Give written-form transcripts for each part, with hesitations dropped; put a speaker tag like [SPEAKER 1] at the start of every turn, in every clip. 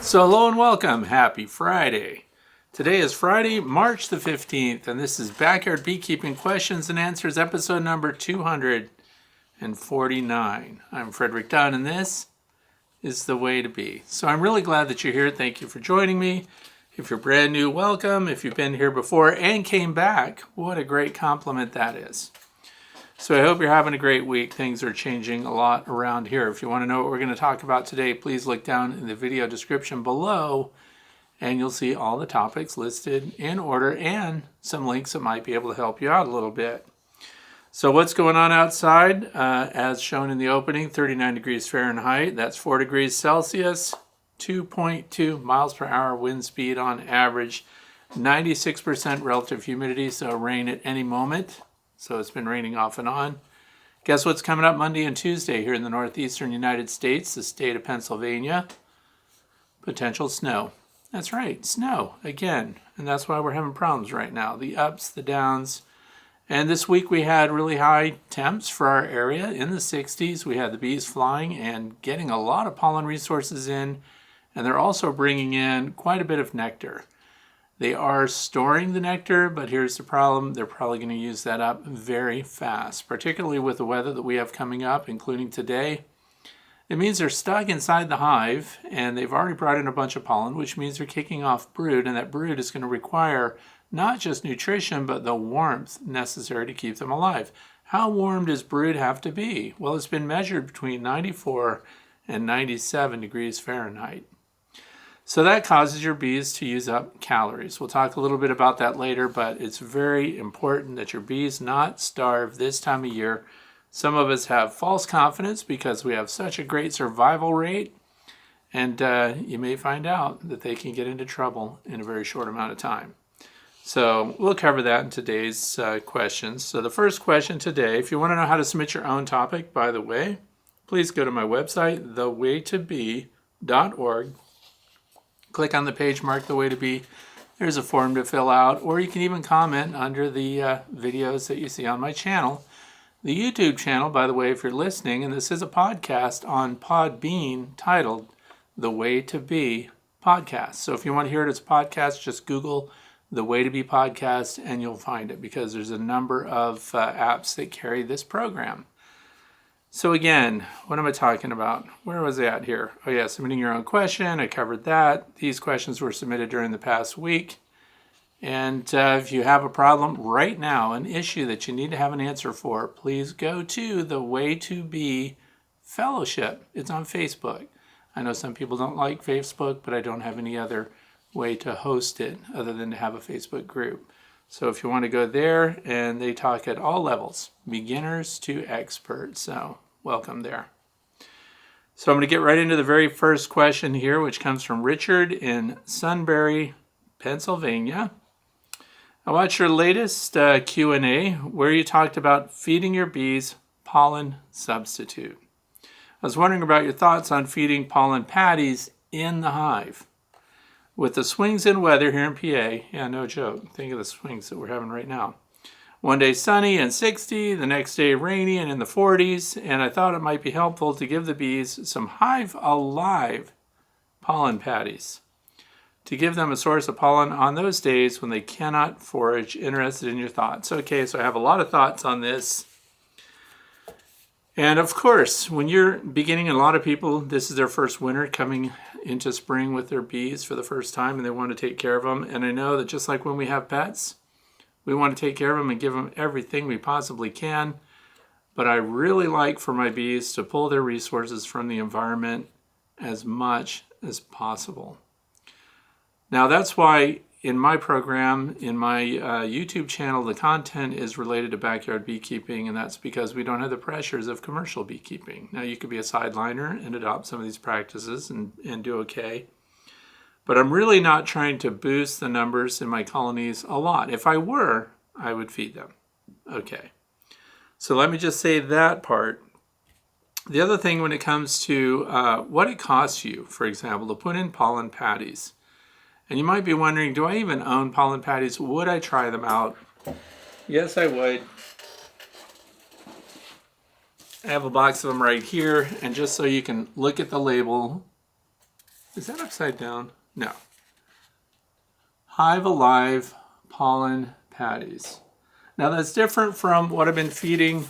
[SPEAKER 1] So hello and welcome. Happy Friday. Today is Friday, March the 15th, and this is Backyard Beekeeping Questions and Answers, episode number 249. I'm Frederick Dunn, and this is The Way to Bee. So I'm really glad that you're here. Thank you for joining me. If you're brand new, welcome. If you've been here before and came back, what a great compliment that is. So I hope you're having a great week. Things are changing a lot around here. If you want to know what we're going to talk about today, please look down in the video description below and you'll see all the topics listed in order and some links that might be able to help you out a little bit. So what's going on outside? As shown in the opening, 39 degrees Fahrenheit. That's 4 degrees Celsius, 2.2 miles per hour wind speed on average, 96% relative humidity, so rain at any moment. So it's been raining off and on. Guess what's coming up Monday and Tuesday here in the northeastern United States, the state of Pennsylvania? Potential snow. That's right, snow again. And that's why we're having problems right now. The ups, the downs. And this week we had really high temps for our area in the 60s. We had the bees flying and getting a lot of pollen resources in. And they're also bringing in quite a bit of nectar. They are storing the nectar, but here's the problem. They're probably going to use that up very fast, particularly with the weather that we have coming up, including today. It means they're stuck inside the hive, and they've already brought in a bunch of pollen, which means they're kicking off brood, and that brood is going to require not just nutrition, but the warmth necessary to keep them alive. How warm does brood have to be? Well, it's been measured between 94 and 97 degrees Fahrenheit. So that causes your bees to use up calories. We'll talk a little bit about that later, but it's very important that your bees not starve this time of year. Some of us have false confidence because we have such a great survival rate, and you may find out that they can get into trouble in a very short amount of time. So we'll cover that in today's questions. So the first question today, if you want to know how to submit your own topic, by the way, please go to my website, thewaytobee.org. Click on the page marked The Way to Bee. There's a form to fill out, or you can even comment under the videos that you see on my channel. The YouTube channel, by the way, if you're listening, and this is a podcast on Podbean titled The Way to Bee Podcast. So if you want to hear it as a podcast, just Google The Way to Bee Podcast and you'll find it, because there's a number of apps that carry this program. So again, what am I talking about? Where was I at here? Oh yeah, submitting your own question. I covered that. These questions were submitted during the past week. And if you have a problem right now, an issue that you need to have an answer for, please go to the Way to Bee Fellowship. It's on Facebook. I know some people don't like Facebook, but I don't have any other way to host it other than to have a Facebook group. So if you want to go there, and they talk at all levels, beginners to experts. So welcome there. So I'm going to get right into the very first question here, which comes from Richard in Sunbury, Pennsylvania. I watched your latest Q&A where you talked about feeding your bees pollen substitute. I was wondering about your thoughts on feeding pollen patties in the hive. With the swings in weather here in PA, yeah, no joke, think of the swings that we're having right now. One day sunny and 60, the next day rainy and in the 40s, and I thought it might be helpful to give the bees some hive-alive pollen patties to give them a source of pollen on those days when they cannot forage. Interested in your thoughts. Okay, so I have a lot of thoughts on this. And of course, when you're beginning, a lot of people, this is their first winter coming into spring with their bees for the first time, and they want to take care of them. And I know that just like when we have pets, we want to take care of them and give them everything we possibly can. But I really like for my bees to pull their resources from the environment as much as possible. Now that's why in my program, in my YouTube channel, the content is related to backyard beekeeping, and that's because we don't have the pressures of commercial beekeeping. Now you could be a sideliner and adopt some of these practices and do okay. But I'm really not trying to boost the numbers in my colonies a lot. If I were, I would feed them. Okay. So let me just say that part. The other thing when it comes to what it costs you, for example, to put in pollen patties. And you might be wondering, do I even own pollen patties? Would I try them out? Yes, I would. I have a box of them right here, and just so you can look at the label, Is that upside down? No. Hive Alive pollen patties. Now that's different from what I've been feeding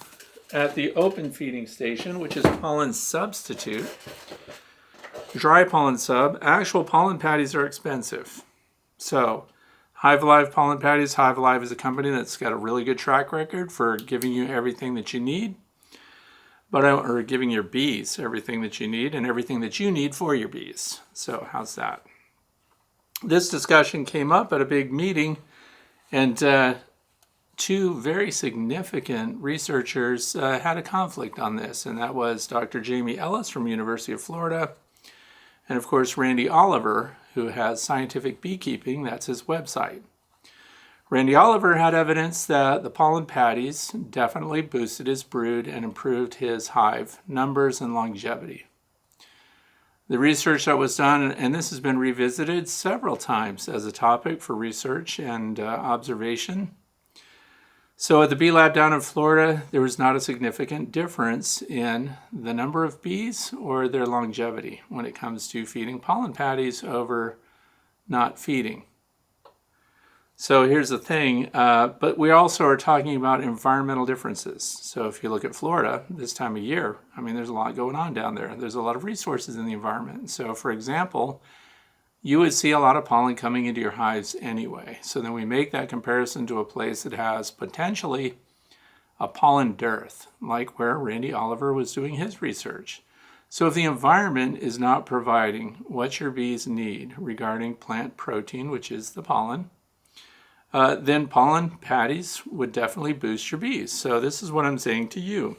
[SPEAKER 1] at the open feeding station, which is pollen substitute. Dry pollen sub. Actual pollen patties are expensive. So Hive Alive pollen patties. Hive Alive is a company that's got a really good track record for giving you everything that you need, or giving your bees everything that you need and everything that you need for your bees. So how's that? This discussion came up at a big meeting, and two very significant researchers had a conflict on this, and that was Dr. Jamie Ellis from University of Florida, and of course Randy Oliver, who has Scientific Beekeeping. That's his website. Randy Oliver had evidence that the pollen patties definitely boosted his brood and improved his hive numbers and longevity. The research that was done, and this has been revisited several times as a topic for research and observation. So at the Bee Lab down in Florida, there was not a significant difference in the number of bees or their longevity when it comes to feeding pollen patties over not feeding. So here's the thing, but we also are talking about environmental differences. So if you look at Florida this time of year, I mean, there's a lot going on down there. There's a lot of resources in the environment. So for example, you would see a lot of pollen coming into your hives anyway. So then we make that comparison to a place that has potentially a pollen dearth, like where Randy Oliver was doing his research. So if the environment is not providing what your bees need regarding plant protein, which is the pollen, then pollen patties would definitely boost your bees. So this is what I'm saying to you.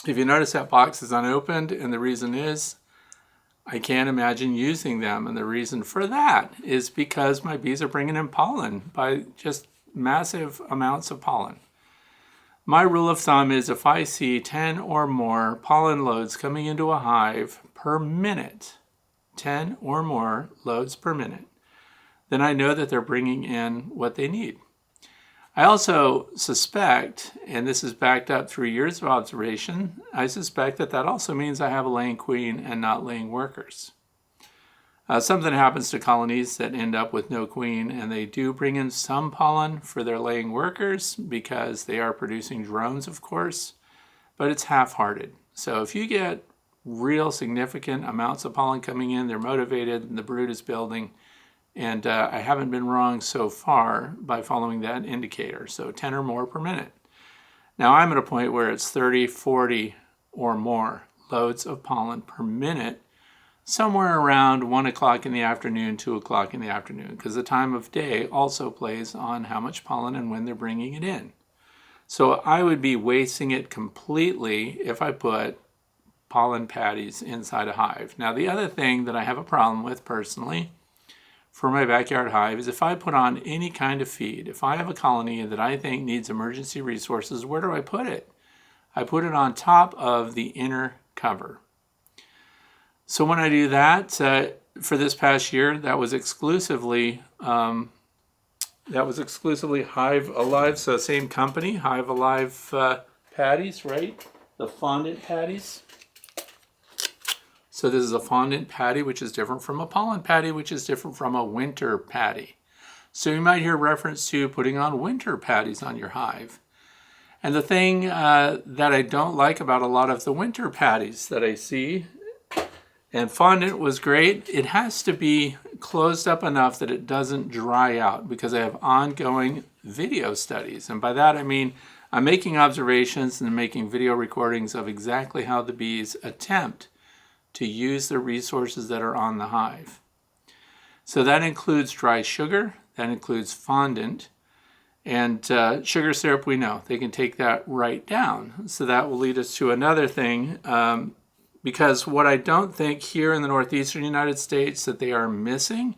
[SPEAKER 1] If you notice that box is unopened, and the reason is I can't imagine using them. And the reason for that is because my bees are bringing in pollen by just massive amounts of pollen. My rule of thumb is if I see 10 or more pollen loads coming into a hive per minute, 10 or more loads per minute, then I know that they're bringing in what they need. I also suspect, and this is backed up through years of observation, I suspect that that also means I have a laying queen and not laying workers. Something happens to colonies that end up with no queen, and they do bring in some pollen for their laying workers because they are producing drones, of course, but it's half-hearted. So if you get real significant amounts of pollen coming in, they're motivated, and the brood is building, and I haven't been wrong so far by following that indicator. So 10 or more per minute. Now I'm at a point where it's 30, 40 or more loads of pollen per minute, somewhere around 1 o'clock in the afternoon, 2 o'clock in the afternoon, because the time of day also plays on how much pollen and when they're bringing it in. So I would be wasting it completely if I put pollen patties inside a hive. Now the other thing that I have a problem with personally for my backyard hive is if I put on any kind of feed, if I have a colony that I think needs emergency resources, where do I put it? I put it on top of the inner cover. So when I do that, for this past year, that was exclusively Hive Alive, so same company, Hive Alive patties, right? The fondant patties. So this is a fondant patty, which is different from a pollen patty, which is different from a winter patty. So you might hear reference to putting on winter patties on your hive. And the thing that I don't like about a lot of the winter patties that I see, and fondant was great, it has to be closed up enough that it doesn't dry out, because I have ongoing video studies. And by that I mean I'm making observations and making video recordings of exactly how the bees attempt to use the resources that are on the hive. So that includes dry sugar, that includes fondant, and sugar syrup we know. They can take that right down. So that will lead us to another thing, because what I don't think here in the northeastern United States that they are missing,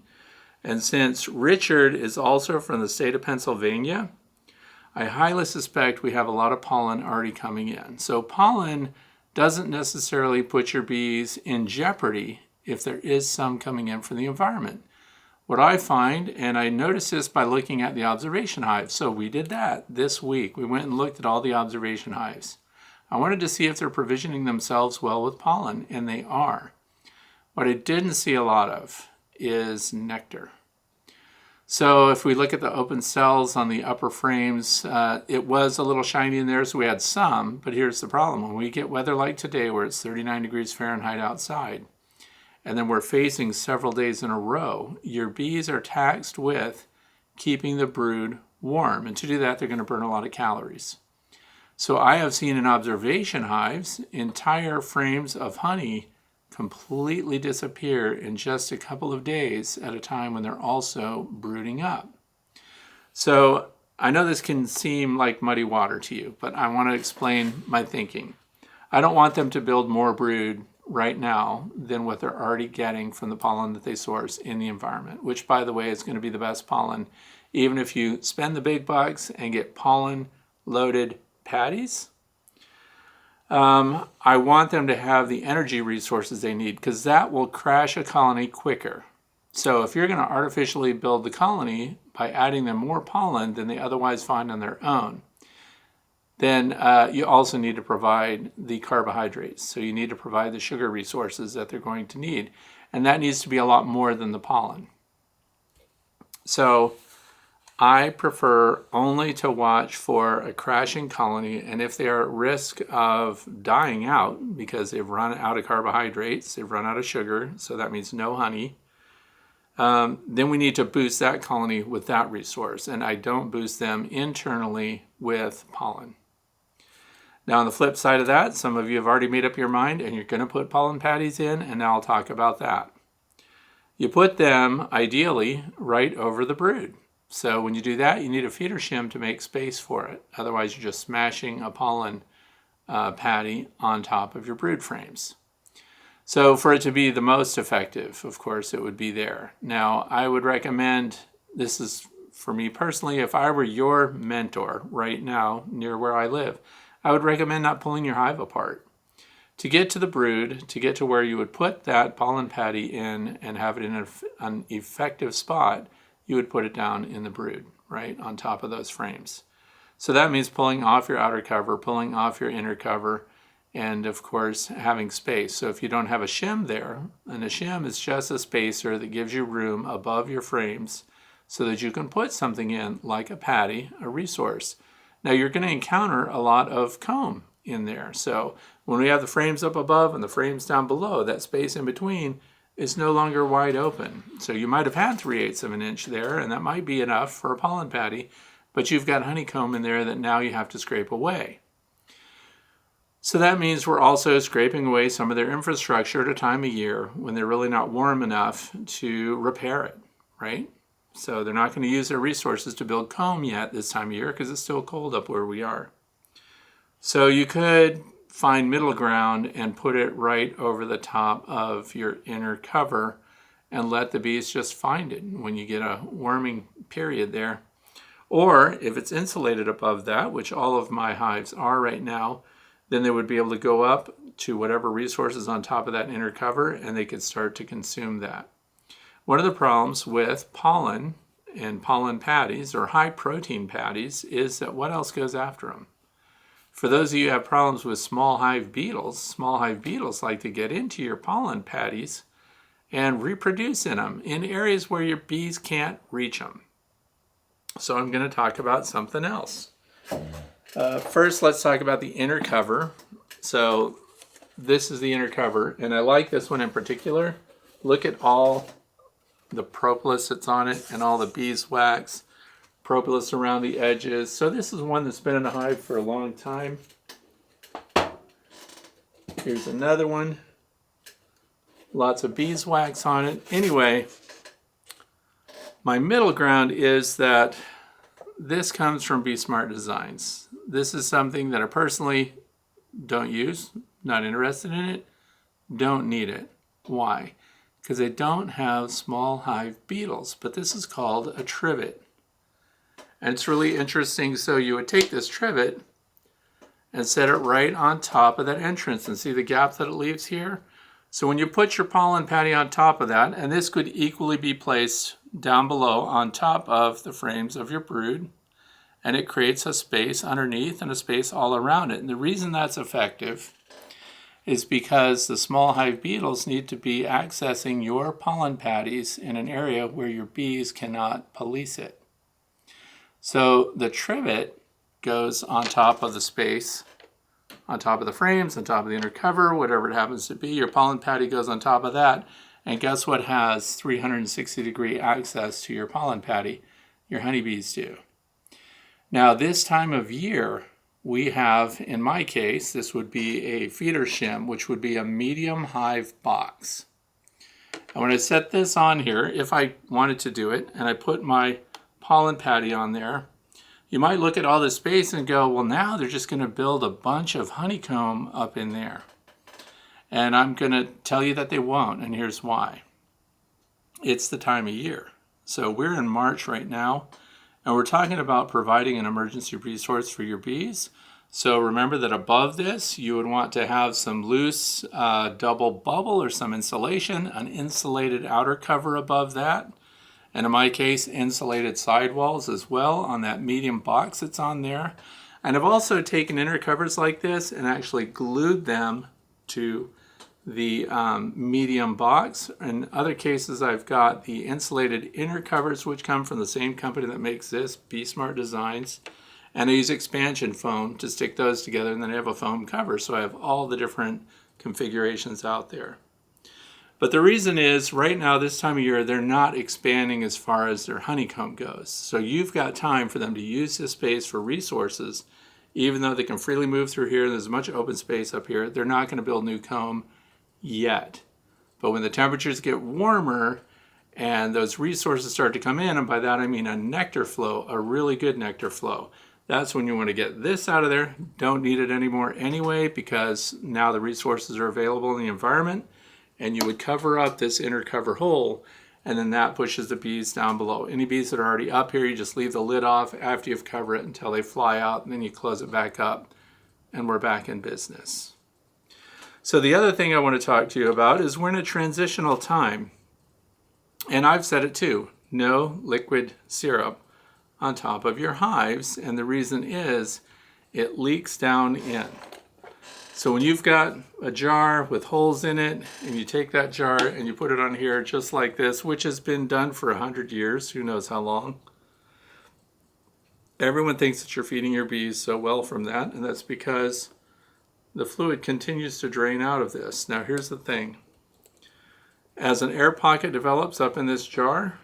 [SPEAKER 1] and since Richard is also from the state of Pennsylvania, I highly suspect we have a lot of pollen already coming in. So pollen doesn't necessarily put your bees in jeopardy if there is some coming in from the environment. What I find, and I noticed this by looking at the observation hives, so we did that this week. We went and looked at all the observation hives. I wanted to see if they're provisioning themselves well with pollen, and they are. What I didn't see a lot of is nectar. So if we look at the open cells on the upper frames, it was a little shiny in there, so we had some, but here's the problem. When we get weather like today where it's 39 degrees Fahrenheit outside, and then we're facing several days in a row, your bees are taxed with keeping the brood warm. And to do that, they're going to burn a lot of calories. So I have seen in observation hives, entire frames of honey completely disappear in just a couple of days at a time when they're also brooding up. So I know this can seem like muddy water to you, but I want to explain my thinking. I don't want them to build more brood right now than what they're already getting from the pollen that they source in the environment, which, by the way, is going to be the best pollen. Even if you spend the big bucks and get pollen-loaded patties, I want them to have the energy resources they need, because that will crash a colony quicker. So if you're going to artificially build the colony by adding them more pollen than they otherwise find on their own, then you also need to provide the carbohydrates. So you need to provide the sugar resources that they're going to need. And that needs to be a lot more than the pollen. So I prefer only to watch for a crashing colony, and if they are at risk of dying out because they've run out of carbohydrates, they've run out of sugar, so that means no honey, then we need to boost that colony with that resource, and I don't boost them internally with pollen. Now on the flip side of that, some of you have already made up your mind and you're going to put pollen patties in, and now I'll talk about that. You put them ideally right over the brood. So when you do that, you need a feeder shim to make space for it. Otherwise, you're just smashing a pollen patty on top of your brood frames. So for it to be the most effective, of course, it would be there. Now, I would recommend, this is for me personally, if I were your mentor right now near where I live, I would recommend not pulling your hive apart. To get to the brood, to get to where you would put that pollen patty in and have it in an effective spot, you would put it down in the brood, right, on top of those frames. So that means pulling off your outer cover, pulling off your inner cover, and of course having space. So if you don't have a shim there, and a shim is just a spacer that gives you room above your frames so that you can put something in like a patty, a resource. Now you're going to encounter a lot of comb in there. So when we have the frames up above and the frames down below, that space in between is no longer wide open. So you might have had 3/8 of an inch there, and that might be enough for a pollen patty, but you've got honeycomb in there that now you have to scrape away. So that means we're also scraping away some of their infrastructure at a time of year when they're really not warm enough to repair it, right? So they're not going to use their resources to build comb yet this time of year because it's still cold up where we are. So you could find middle ground and put it right over the top of your inner cover and let the bees just find it when you get a warming period there. Or if it's insulated above that, which all of my hives are right now, then they would be able to go up to whatever resources on top of that inner cover and they could start to consume that. One of the problems with pollen and pollen patties or high protein patties is that what else goes after them? For those of you who have problems with small hive beetles like to get into your pollen patties and reproduce in them in areas where your bees can't reach them. So I'm going to talk about something else. First, let's talk about the inner cover. So this is the inner cover, and I like this one in particular. Look at all the propolis that's on it and all the beeswax. Propolis around the edges. So this is one that's been in the hive for a long time. Here's another one. Lots of beeswax on it. Anyway, my middle ground is that this comes from Bee Smart Designs. This is something that I personally don't use, not interested in it, don't need it. Why? Because I don't have small hive beetles, but this is called a trivet. And it's really interesting. So you would take this trivet and set it right on top of that entrance and see the gap that it leaves here. So when you put your pollen patty on top of that, and this could equally be placed down below on top of the frames of your brood, and it creates a space underneath and a space all around it. And the reason that's effective is because the small hive beetles need to be accessing your pollen patties in an area where your bees cannot police it. So the trivet goes on top of the space, on top of the frames, on top of the inner cover, whatever it happens to be. Your pollen patty goes on top of that. And guess what has 360-degree access to your pollen patty? Your honeybees do. Now, this time of year, we have, in my case, this would be a feeder shim, which would be a medium hive box. And when I set this on here, if I wanted to do it, and I put my pollen patty on there, you might look at all this space and go, well, now they're just going to build a bunch of honeycomb up in there. And I'm going to tell you that they won't, and here's why. It's the time of year. So we're in March right now, and we're talking about providing an emergency resource for your bees. So remember that above this, you would want to have some loose double bubble or some insulation, an insulated outer cover above that. And in my case, insulated sidewalls as well on that medium box that's on there. And I've also taken inner covers like this and actually glued them to the medium box. In other cases, I've got the insulated inner covers, which come from the same company that makes this, BeeSmart Designs. And I use expansion foam to stick those together, and then I have a foam cover. So I have all the different configurations out there. But the reason is, right now, this time of year, they're not expanding as far as their honeycomb goes. So you've got time for them to use this space for resources. Even though they can freely move through here, there's much open space up here, they're not going to build new comb yet. But when the temperatures get warmer and those resources start to come in, and by that I mean a nectar flow, a really good nectar flow, that's when you want to get this out of there. Don't need it anymore anyway, because now the resources are available in the environment. And you would cover up this inner cover hole, and then that pushes the bees down below. Any bees that are already up here, you just leave the lid off after you've covered it until they fly out, and then you close it back up, and we're back in business. So the other thing I want to talk to you about is we're in a transitional time. And I've said it too, no liquid syrup on top of your hives, and the reason is it leaks down in. So when you've got a jar with holes in it, and you take that jar and you put it on here just like this, which has been done for 100 years, who knows how long. Everyone thinks that you're feeding your bees so well from that, and that's because the fluid continues to drain out of this. Now here's the thing. As an air pocket develops up in this jar,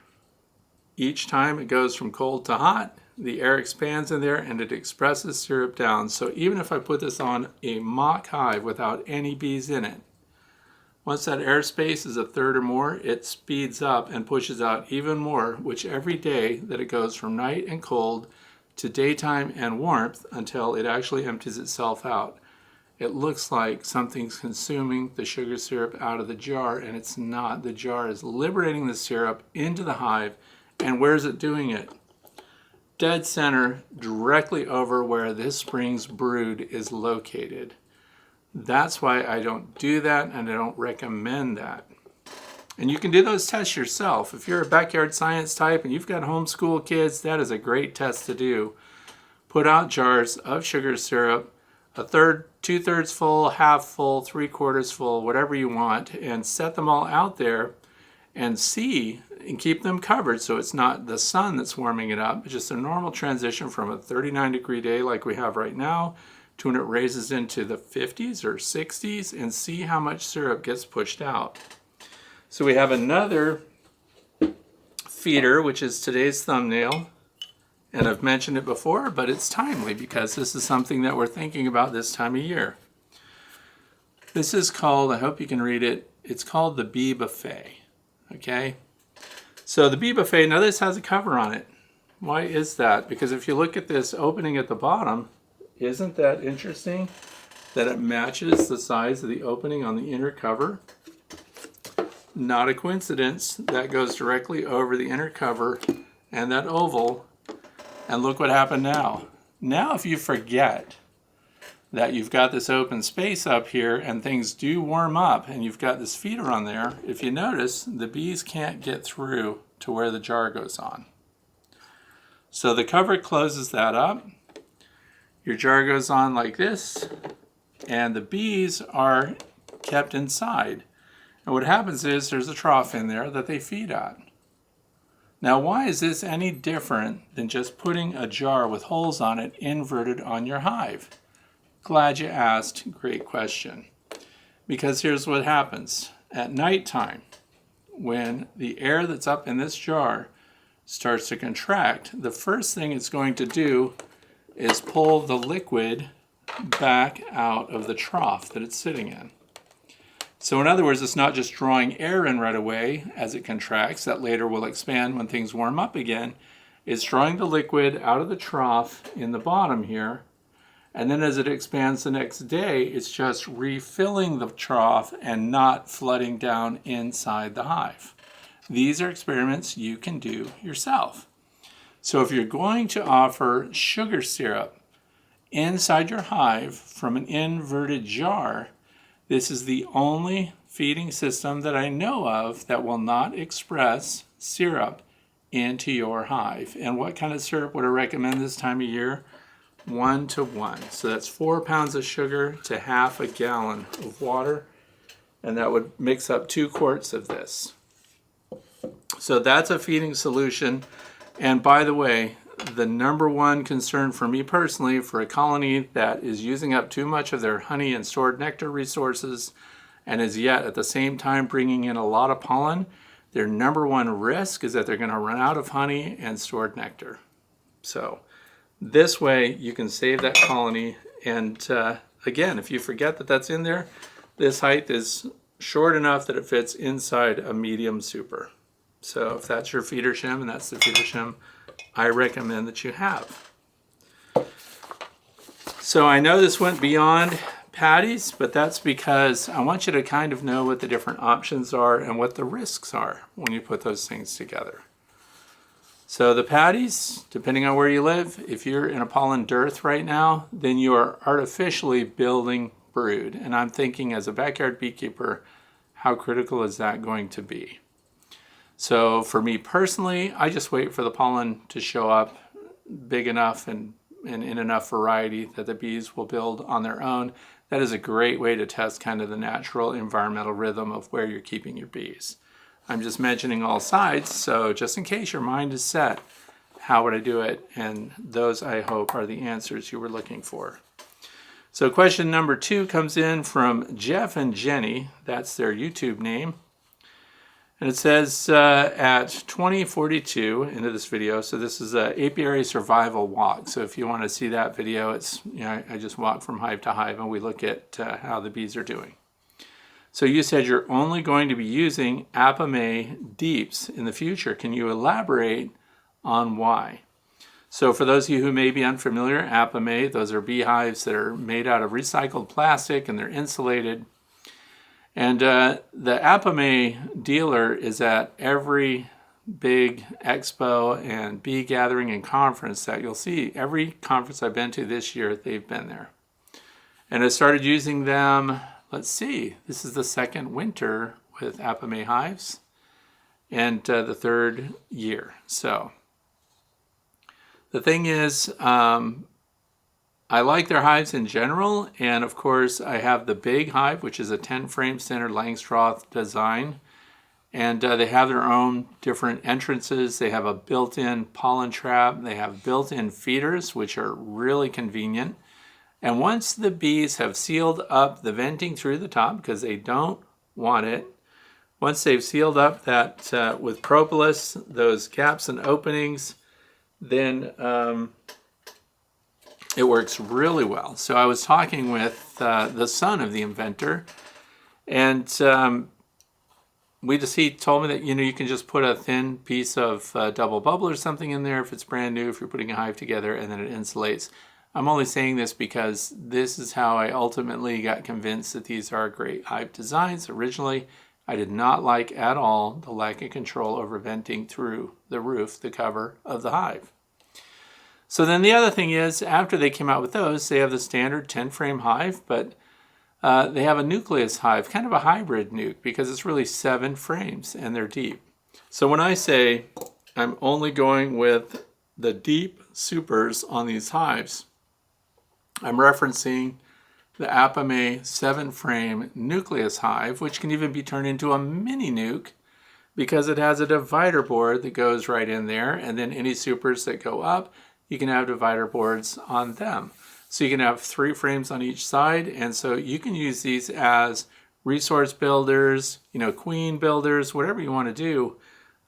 [SPEAKER 1] each time it goes from cold to hot, the air expands in there and it expresses syrup down. So even if I put this on a mock hive without any bees in it, once that airspace is a third or more, it speeds up and pushes out even more, which every day that it goes from night and cold to daytime and warmth until it actually empties itself out. It looks like something's consuming the sugar syrup out of the jar, and it's not. The jar is liberating the syrup into the hive, and where is it doing it? Dead center, directly over where this spring's brood is located. That's why I don't do that, and I don't recommend that. And you can do those tests yourself. If you're a backyard science type and you've got homeschool kids, that is a great test to do. Put out jars of sugar syrup, a third, 2/3 full, half full, 3/4 full, whatever you want, and set them all out there and see and keep them covered so it's not the sun that's warming it up, but just a normal transition from a 39-degree day like we have right now to when it raises into the 50s or 60s, and see how much syrup gets pushed out. So we have another feeder, which is today's thumbnail, and I've mentioned it before, but it's timely because this is something that we're thinking about this time of year. This is called, I hope you can read it, it's called the Bee Buffet. Okay, so the Bee Buffet, now this has a cover on it. Why is that? Because if you look at this opening at the bottom, isn't that interesting that it matches the size of the opening on the inner cover? Not a coincidence. That goes directly over the inner cover and that oval. And look what happened now. Now if you forget that you've got this open space up here and things do warm up and you've got this feeder on there, if you notice, the bees can't get through to where the jar goes on. So the cover closes that up. Your jar goes on like this, and the bees are kept inside. And what happens is there's a trough in there that they feed at. Now, why is this any different than just putting a jar with holes on it inverted on your hive? Glad you asked. Great question. Because here's what happens. At nighttime, when the air that's up in this jar starts to contract, the first thing it's going to do is pull the liquid back out of the trough that it's sitting in. So in other words, it's not just drawing air in right away as it contracts, that later will expand when things warm up again. It's drawing the liquid out of the trough in the bottom here, and then as it expands the next day, it's just refilling the trough and not flooding down inside the hive. These are experiments you can do yourself. So if you're going to offer sugar syrup inside your hive from an inverted jar, this is the only feeding system that I know of that will not express syrup into your hive. And what kind of syrup would I recommend this time of year? 1 to 1. So that's 4 pounds of sugar to half a gallon of water. And that would mix up 2 quarts of this. So that's a feeding solution. And by the way, the number one concern for me personally for a colony that is using up too much of their honey and stored nectar resources and is yet at the same time bringing in a lot of pollen, their number one risk is that they're going to run out of honey and stored nectar. So this way you can save that colony. And again, if you forget that that's in there, this height is short enough that it fits inside a medium super. So if that's your feeder shim and that's the feeder shim I recommend that you have. So I know this went beyond patties, but that's because I want you to kind of know what the different options are and what the risks are when you put those things together. So the patties, depending on where you live, if you're in a pollen dearth right now, then you are artificially building brood. And I'm thinking as a backyard beekeeper, how critical is that going to be? So for me personally, I just wait for the pollen to show up big enough and in enough variety that the bees will build on their own. That is a great way to test kind of the natural environmental rhythm of where you're keeping your bees. I'm just mentioning all sides, so just in case your mind is set, how would I do it? And those, I hope, are the answers you were looking for. So question number 2 comes in from Jeff and Jenny. That's their YouTube name. And it says at 2042 into this video, so this is an apiary survival walk. So if you want to see that video, it's, you know, I just walk from hive to hive and we look at how the bees are doing. So you said you're only going to be using Apamea deeps in the future. Can you elaborate on why? So for those of you who may be unfamiliar, Apamea, those are beehives that are made out of recycled plastic and they're insulated. And the Apamea dealer is at every big expo and bee gathering and conference that you'll see. Every conference I've been to this year, they've been there. And I started using them, let's see, this is the second winter with Apamea hives and the third year. So the thing is, I like their hives in general, and of course I have the big hive, which is a 10-frame standard Langstroth design, and they have their own different entrances. They have a built-in pollen trap. They have built-in feeders, which are really convenient. And once the bees have sealed up the venting through the top, because they don't want it, once they've sealed up that with propolis, those gaps and openings, then it works really well. So I was talking with the son of the inventor, and he told me that, you know, you can just put a thin piece of double bubble or something in there if it's brand new, if you're putting a hive together, and then it insulates. I'm only saying this because this is how I ultimately got convinced that these are great hive designs. Originally, I did not like at all the lack of control over venting through the roof, the cover of the hive. So then the other thing is, after they came out with those, they have the standard 10-frame hive, but they have a nucleus hive, kind of a hybrid nuke, because it's really 7 frames and they're deep. So when I say I'm only going with the deep supers on these hives, I'm referencing the Apame 7-frame nucleus hive, which can even be turned into a mini nuke because it has a divider board that goes right in there, and then any supers that go up, you can have divider boards on them. So you can have 3 frames on each side, and so you can use these as resource builders, queen builders, whatever you want to do.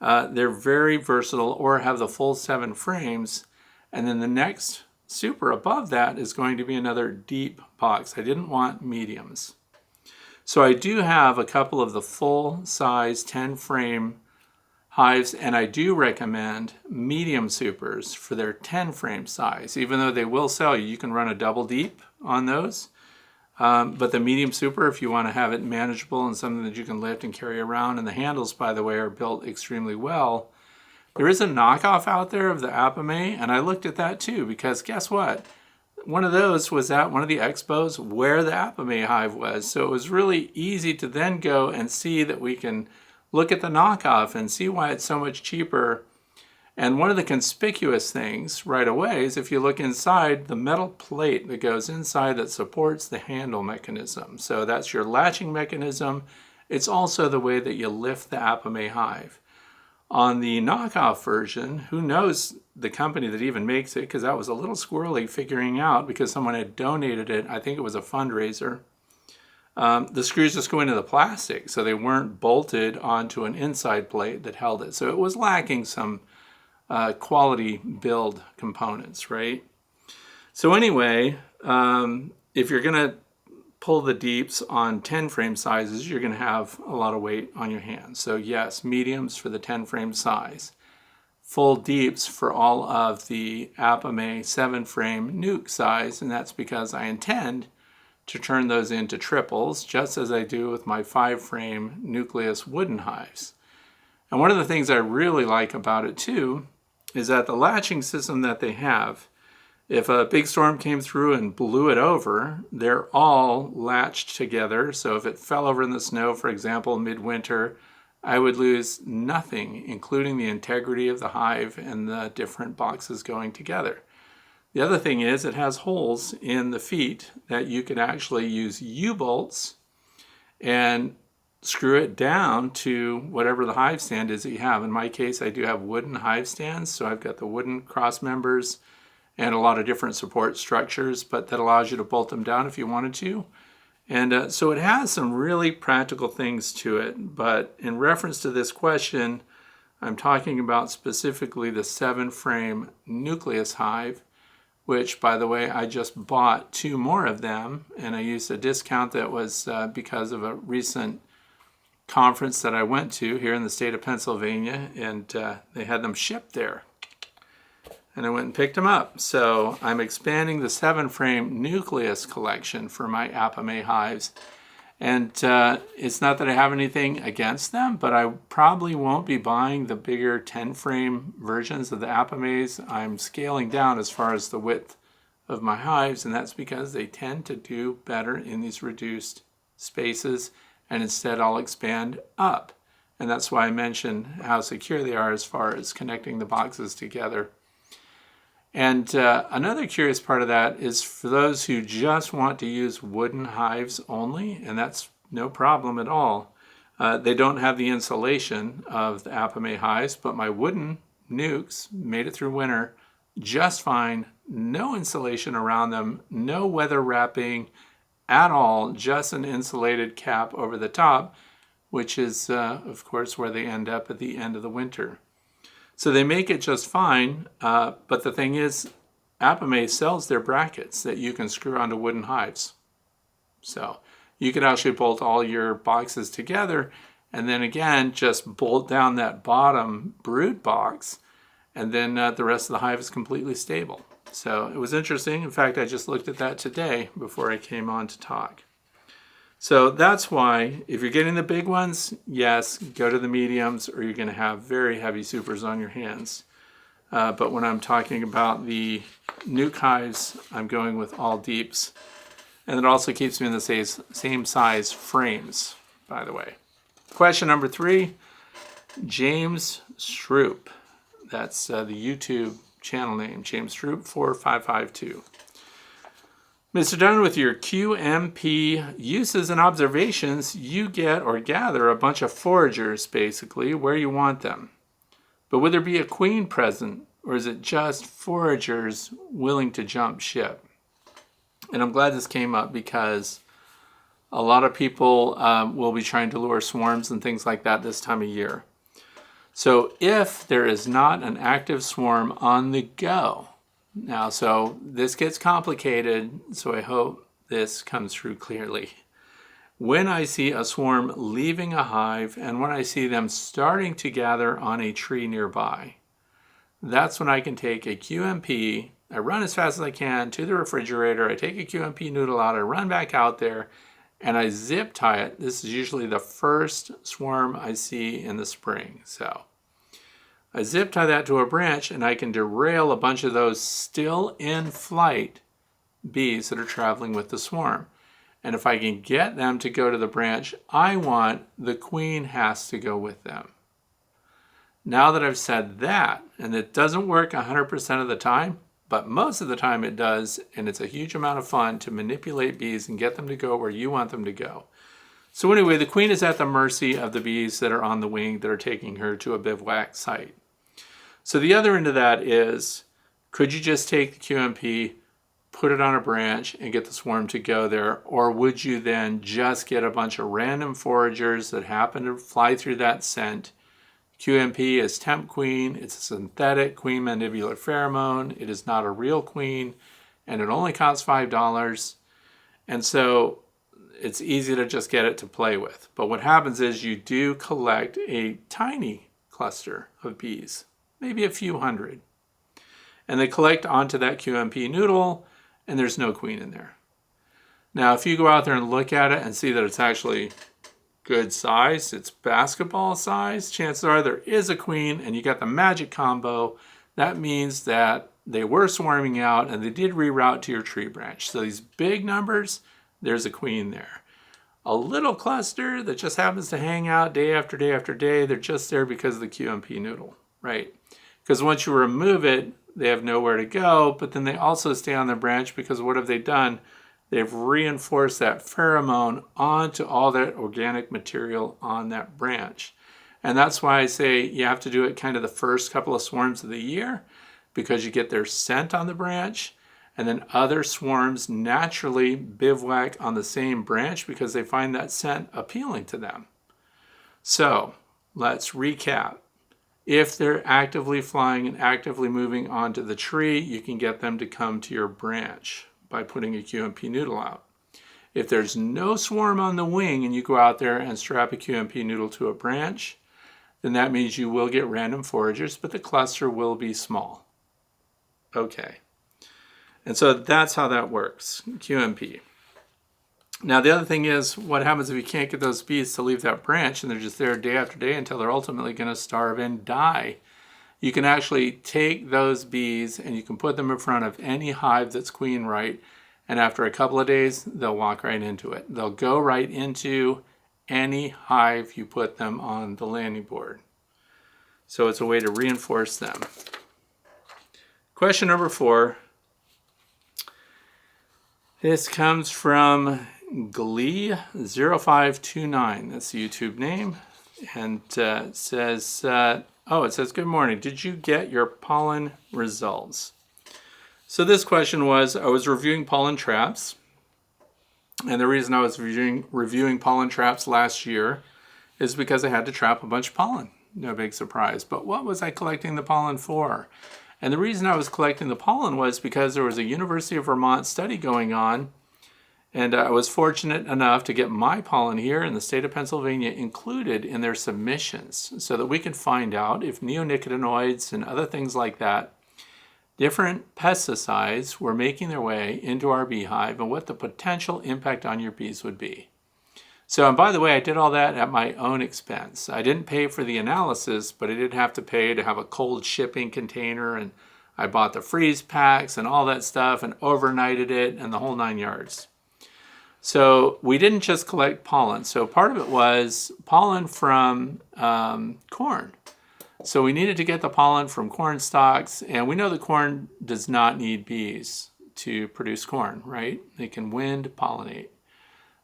[SPEAKER 1] They're very versatile, or have the full 7 frames, and then the next super above that is going to be another deep box. I didn't want mediums. So I do have a couple of the full size 10 frame hives, and I do recommend medium supers for their 10 frame size. Even though they will sell you can run a double deep on those. But the medium super, if you want to have it manageable and something that you can lift and carry around, and the handles, by the way, are built extremely well. There is a knockoff out there of the Apame, and I looked at that too, because guess what? One of those was at one of the expos where the Apame hive was. So it was really easy to then go and see that we can look at the knockoff and see why it's so much cheaper. And one of the conspicuous things right away is if you look inside, the metal plate that goes inside that supports the handle mechanism. So that's your latching mechanism. It's also the way that you lift the Apame hive. On the knockoff version, who knows the company that even makes it, because that was a little squirrely figuring out because someone had donated it. I think it was a fundraiser. The screws just go into the plastic, so they weren't bolted onto an inside plate that held it. So it was lacking some quality build components, right? So anyway, if you're going to pull the deeps on 10 frame sizes, you're going to have a lot of weight on your hands. So yes, mediums for the 10 frame size. Full deeps for all of the Apame 7 frame nuke size, and that's because I intend to turn those into triples, just as I do with my 5 frame nucleus wooden hives. And one of the things I really like about it too is that the latching system that they have, if a big storm came through and blew it over, they're all latched together. So if it fell over in the snow, for example, midwinter, I would lose nothing, including the integrity of the hive and the different boxes going together. The other thing is it has holes in the feet that you can actually use U-bolts and screw it down to whatever the hive stand is that you have. In my case, I do have wooden hive stands, so I've got the wooden cross members and a lot of different support structures, but that allows you to bolt them down if you wanted to. And so it has some really practical things to it, but in reference to this question, I'm talking about specifically the 7 frame nucleus hive, which, by the way, I just bought 2 more of them, and I used a discount that was because of a recent conference that I went to here in the state of Pennsylvania, and they had them shipped there. And I went and picked them up. So I'm expanding the 7 frame nucleus collection for my Apame hives. And it's not that I have anything against them, but I probably won't be buying the bigger 10 frame versions of the Apames. I'm scaling down as far as the width of my hives, and that's because they tend to do better in these reduced spaces, and instead I'll expand up. And that's why I mentioned how secure they are as far as connecting the boxes together. And another curious part of that is for those who just want to use wooden hives only, and that's no problem at all. They don't have the insulation of the Apame hives, but my wooden nukes made it through winter just fine. No insulation around them, no weather wrapping at all, just an insulated cap over the top, which is, of course, where they end up at the end of the winter. So they make it just fine, but the thing is, Apame sells their brackets that you can screw onto wooden hives. So you can actually bolt all your boxes together, and then again, just bolt down that bottom brood box, and then the rest of the hive is completely stable. So it was interesting. In fact, I just looked at that today before I came on to talk. So that's why, if you're getting the big ones, yes, go to the mediums, or you're going to have very heavy supers on your hands. But when I'm talking about the nuke hives, I'm going with all deeps. And it also keeps me in the same size frames, by the way. Question number 3, James Stroop. That's the YouTube channel name, James Stroop 4552. Mr. Dunn, with your QMP uses and observations, you get or gather a bunch of foragers, basically, where you want them. But would there be a queen present, or is it just foragers willing to jump ship? And I'm glad this came up because a lot of people will be trying to lure swarms and things like that this time of year. So if there is not an active swarm on the go, now, so this gets complicated, so I hope this comes through clearly. When I see a swarm leaving a hive and when I see them starting to gather on a tree nearby, that's when I can take a QMP, I run as fast as I can to the refrigerator, I take a QMP noodle out, I run back out there, and I zip tie it. This is usually the first swarm I see in the spring. So I zip tie that to a branch and I can derail a bunch of those still in flight bees that are traveling with the swarm. And if I can get them to go to the branch I want, the queen has to go with them. Now that I've said that, and it doesn't work 100% of the time, but most of the time it does, and it's a huge amount of fun to manipulate bees and get them to go where you want them to go. So anyway, the queen is at the mercy of the bees that are on the wing that are taking her to a bivouac site. So the other end of that is, could you just take the QMP, put it on a branch, and get the swarm to go there? Or would you then just get a bunch of random foragers that happen to fly through that scent? QMP is temp queen. It's a synthetic queen mandibular pheromone. It is not a real queen, and it only costs $5. And so it's easy to just get it to play with. But what happens is you do collect a tiny cluster of bees, maybe a few hundred. And they collect onto that QMP noodle, and there's no queen in there. Now, if you go out there and look at it and see that it's actually good size, it's basketball size, chances are there is a queen and you got the magic combo. That means that they were swarming out and they did reroute to your tree branch. So these big numbers, there's a queen there. A little cluster that just happens to hang out day after day after day, they're just there because of the QMP noodle, right? Because once you remove it, they have nowhere to go, but then they also stay on the branch because what have they done? They've reinforced that pheromone onto all that organic material on that branch. And that's why I say you have to do it kind of the first couple of swarms of the year because you get their scent on the branch, and then other swarms naturally bivouac on the same branch because they find that scent appealing to them. So let's recap. If they're actively flying and actively moving onto the tree, you can get them to come to your branch by putting a QMP noodle out. If there's no swarm on the wing and you go out there and strap a QMP noodle to a branch, then that means you will get random foragers, but the cluster will be small. Okay. And so that's how that works, QMP. Now the other thing is, what happens if you can't get those bees to leave that branch and they're just there day after day until they're ultimately going to starve and die? You can actually take those bees and you can put them in front of any hive that's queen right, and after a couple of days, they'll walk right into it. They'll go right into any hive you put them on the landing board. So it's a way to reinforce them. Question number 4. This comes from Glee0529. That's the YouTube name. And it says, it says, good morning. Did you get your pollen results? So this question was, I was reviewing pollen traps. And the reason I was reviewing pollen traps last year is because I had to trap a bunch of pollen. No big surprise. But what was I collecting the pollen for? And the reason I was collecting the pollen was because there was a University of Vermont study going on, and I was fortunate enough to get my pollen here in the state of Pennsylvania included in their submissions so that we could find out if neonicotinoids and other things like that, different pesticides, were making their way into our beehive and what the potential impact on your bees would be. So, and by the way, I did all that at my own expense. I didn't pay for the analysis, but I did have to pay to have a cold shipping container, and I bought the freeze packs and all that stuff and overnighted it and the whole 9 yards. So we didn't just collect pollen. So part of it was pollen from corn. So we needed to get the pollen from corn stalks, and we know that corn does not need bees to produce corn, right? They can wind pollinate.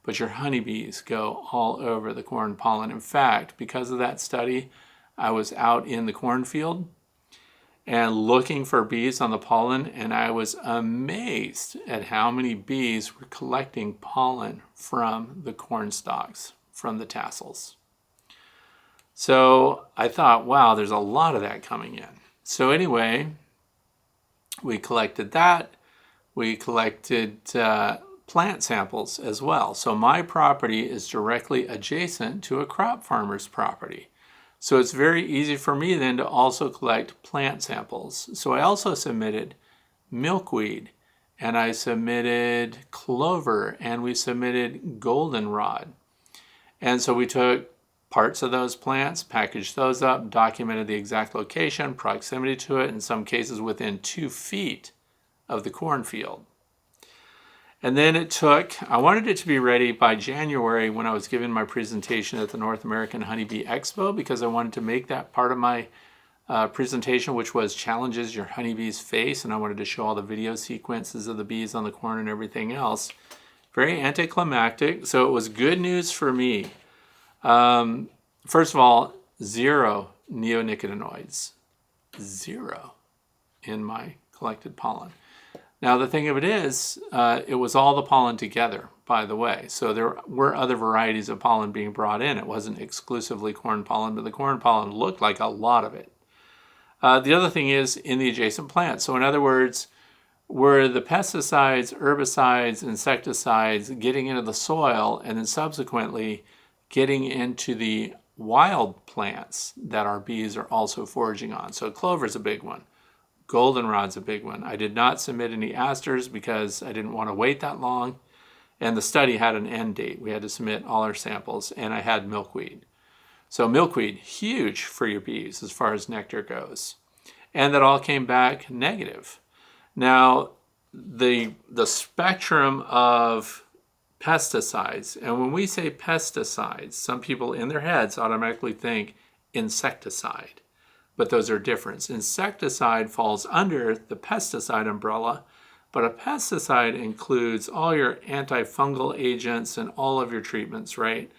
[SPEAKER 1] But your honeybees go all over the corn pollen. In fact, because of that study, I was out in the cornfield and looking for bees on the pollen, and I was amazed at how many bees were collecting pollen from the corn stalks, from the tassels. So I thought, wow, there's a lot of that coming in. So anyway, we collected that. We collected plant samples as well. So my property is directly adjacent to a crop farmer's property. So it's very easy for me then to also collect plant samples. So I also submitted milkweed, and I submitted clover, and we submitted goldenrod. And so we took parts of those plants, packaged those up, documented the exact location, proximity to it, in some cases within 2 feet of the cornfield. And then I wanted it to be ready by January when I was giving my presentation at the North American Honeybee Expo, because I wanted to make that part of my presentation, which was challenges your honeybees face, and I wanted to show all the video sequences of the bees on the corn and everything else. Very anticlimactic, so it was good news for me. First of all, 0 neonicotinoids. 0 in my collected pollen. Now, the thing of it is, it was all the pollen together, by the way. So there were other varieties of pollen being brought in. It wasn't exclusively corn pollen, but the corn pollen looked like a lot of it. The other thing is in the adjacent plants. So in other words, were the pesticides, herbicides, insecticides getting into the soil and then subsequently getting into the wild plants that our bees are also foraging on? So clover is a big one. Goldenrod's a big one. I did not submit any asters because I didn't want to wait that long. And the study had an end date. We had to submit all our samples, and I had milkweed. So milkweed, huge for your bees as far as nectar goes. And that all came back negative. Now, the spectrum of pesticides, and when we say pesticides, some people in their heads automatically think insecticide. But those are different. Insecticide falls under the pesticide umbrella, but a pesticide includes all your antifungal agents and all of your treatments, right?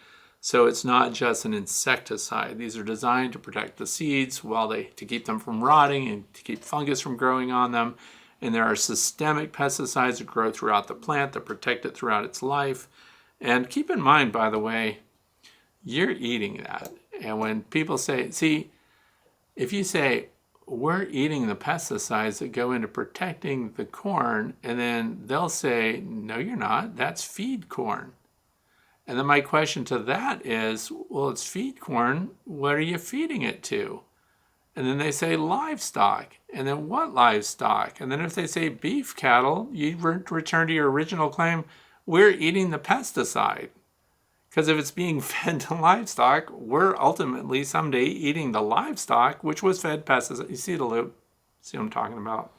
[SPEAKER 1] So it's not just an insecticide. These are designed to protect the seeds to keep them from rotting and to keep fungus from growing on them. And there are systemic pesticides that grow throughout the plant that protect it throughout its life. And keep in mind, by the way, you're eating that. And when people say, if you say, we're eating the pesticides that go into protecting the corn, and then they'll say, no, you're not, that's feed corn. And then my question to that is, well, it's feed corn, what are you feeding it to? And then they say livestock, and then what livestock? And then if they say beef cattle, you return to your original claim, we're eating the pesticide. Because if it's being fed to livestock, we're ultimately someday eating the livestock, which was fed pesticides. You see the loop? See what I'm talking about?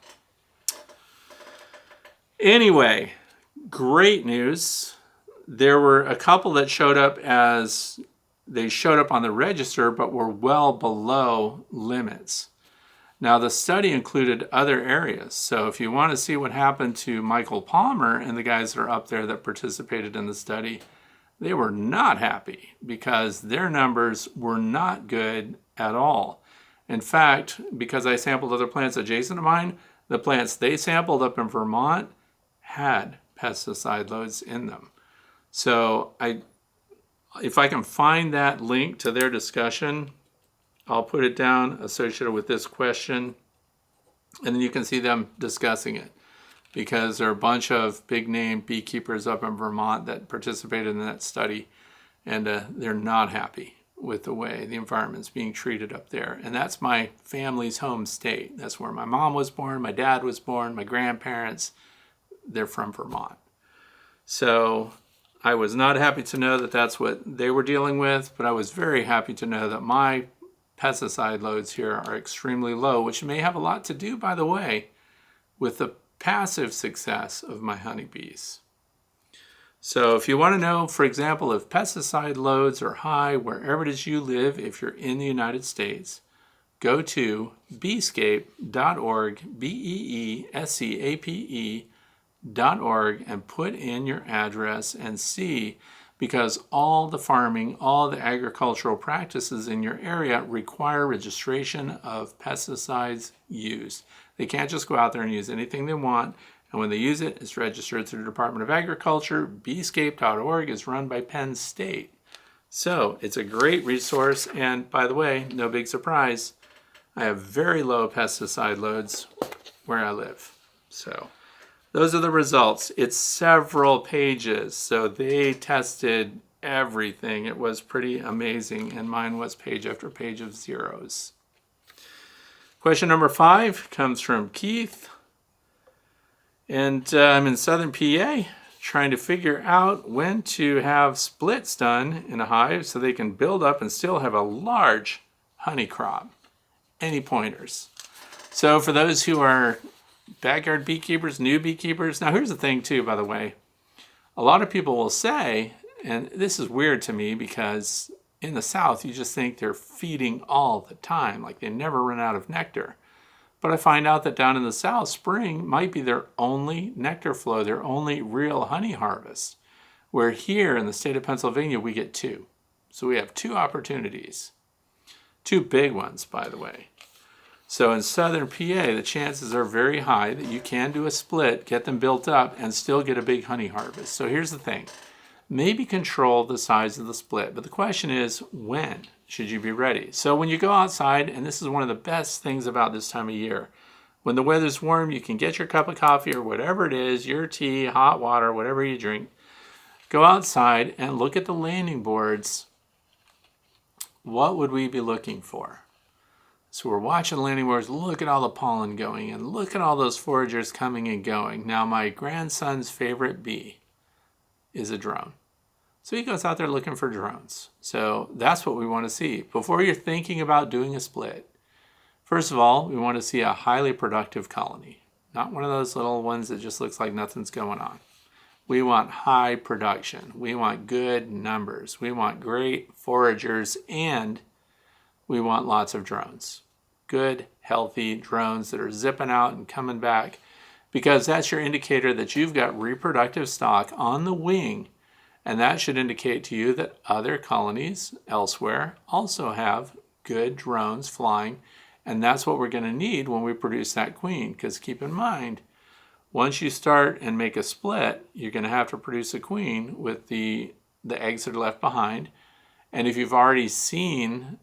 [SPEAKER 1] Anyway, great news. There were a couple that showed up on the register, but were well below limits. Now, the study included other areas. So if you want to see what happened to Michael Palmer and the guys that are up there that participated in the study, they were not happy because their numbers were not good at all. In fact, because I sampled other plants adjacent to mine, the plants they sampled up in Vermont had pesticide loads in them. So if I can find that link to their discussion, I'll put it down associated with this question, and then you can see them discussing it. Because there are a bunch of big name beekeepers up in Vermont that participated in that study, and they're not happy with the way the environment's being treated up there. And that's my family's home state. That's where my mom was born, my dad was born, my grandparents, they're from Vermont. So I was not happy to know that that's what they were dealing with, but I was very happy to know that my pesticide loads here are extremely low, which may have a lot to do, by the way, with the passive success of my honeybees. So if you want to know, for example, if pesticide loads are high wherever it is you live, if you're in the United States, go to beescape.org, beekeepers.org and put in your address and see, because all the farming, all the agricultural practices in your area require registration of pesticides used. They can't just go out there and use anything they want. And when they use it, it's registered through the Department of Agriculture. Beescape.org is run by Penn State. So it's a great resource. And by the way, no big surprise, I have very low pesticide loads where I live. So those are the results. It's several pages. So they tested everything. It was pretty amazing. And mine was page after page of zeros. Question number 5 comes from Keith. And I'm in southern PA trying to figure out when to have splits done in a hive so they can build up and still have a large honey crop. Any pointers? So for those who are backyard beekeepers, new beekeepers, now here's the thing too, by the way. A lot of people will say, and this is weird to me because in the South you just think they're feeding all the time, like they never run out of nectar. But I find out that down in the South, spring might be their only nectar flow, their only real honey harvest. Where here in the state of Pennsylvania, we get 2. So we have 2 opportunities. 2 big ones, by the way. So in southern PA, the chances are very high that you can do a split, get them built up, and still get a big honey harvest. So here's the thing. Maybe control the size of the split, but the question is, when should you be ready? So when you go outside, and this is one of the best things about this time of year, when the weather's warm, you can get your cup of coffee or whatever it is, your tea, hot water, whatever you drink, go outside and look at the landing boards. What would we be looking for? So we're watching the landing boards, look at all the pollen going and look at all those foragers coming and going. Now my grandson's favorite bee is a drone. So he goes out there looking for drones. So that's what we want to see. Before you're thinking about doing a split, first of all, we want to see a highly productive colony. Not one of those little ones that just looks like nothing's going on. We want high production. We want good numbers. We want great foragers, and we want lots of drones. Good, healthy drones that are zipping out and coming back, because that's your indicator that you've got reproductive stock on the wing. And that should indicate to you that other colonies elsewhere also have good drones flying. And that's what we're going to need when we produce that queen. Because keep in mind, once you start and make a split, you're going to have to produce a queen with the eggs that are left behind. And if you've already seen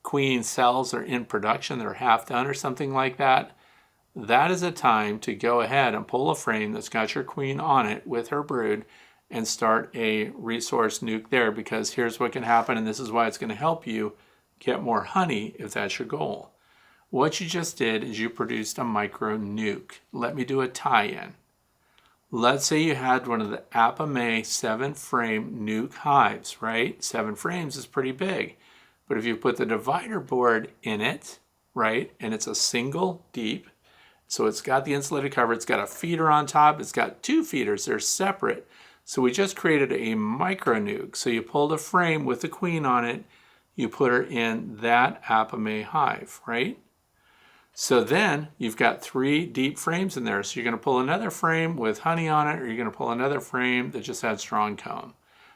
[SPEAKER 1] queen cells are in production that are half done or something like that, that is a time to go ahead and pull a frame that's got your queen on it with her brood and start a resource nuke there, because here's what can happen, and this is why it's going to help you get more honey if that's your goal. What you just did is you produced a micro nuke. Let me do a tie-in. Let's say you had one of the Apamea 7-frame nuke hives, right? 7 frames is pretty big. But if you put the divider board in it, right, and it's a single deep, so it's got the insulated cover, it's got a feeder on top, it's got 2 feeders, they're separate. So we just created a micro nuke. So you pulled a frame with the queen on it, you put her in that Apamea hive, right? So then you've got 3 deep frames in there. So you're going to pull another frame with honey on it, or you're going to pull another frame that just had strong comb.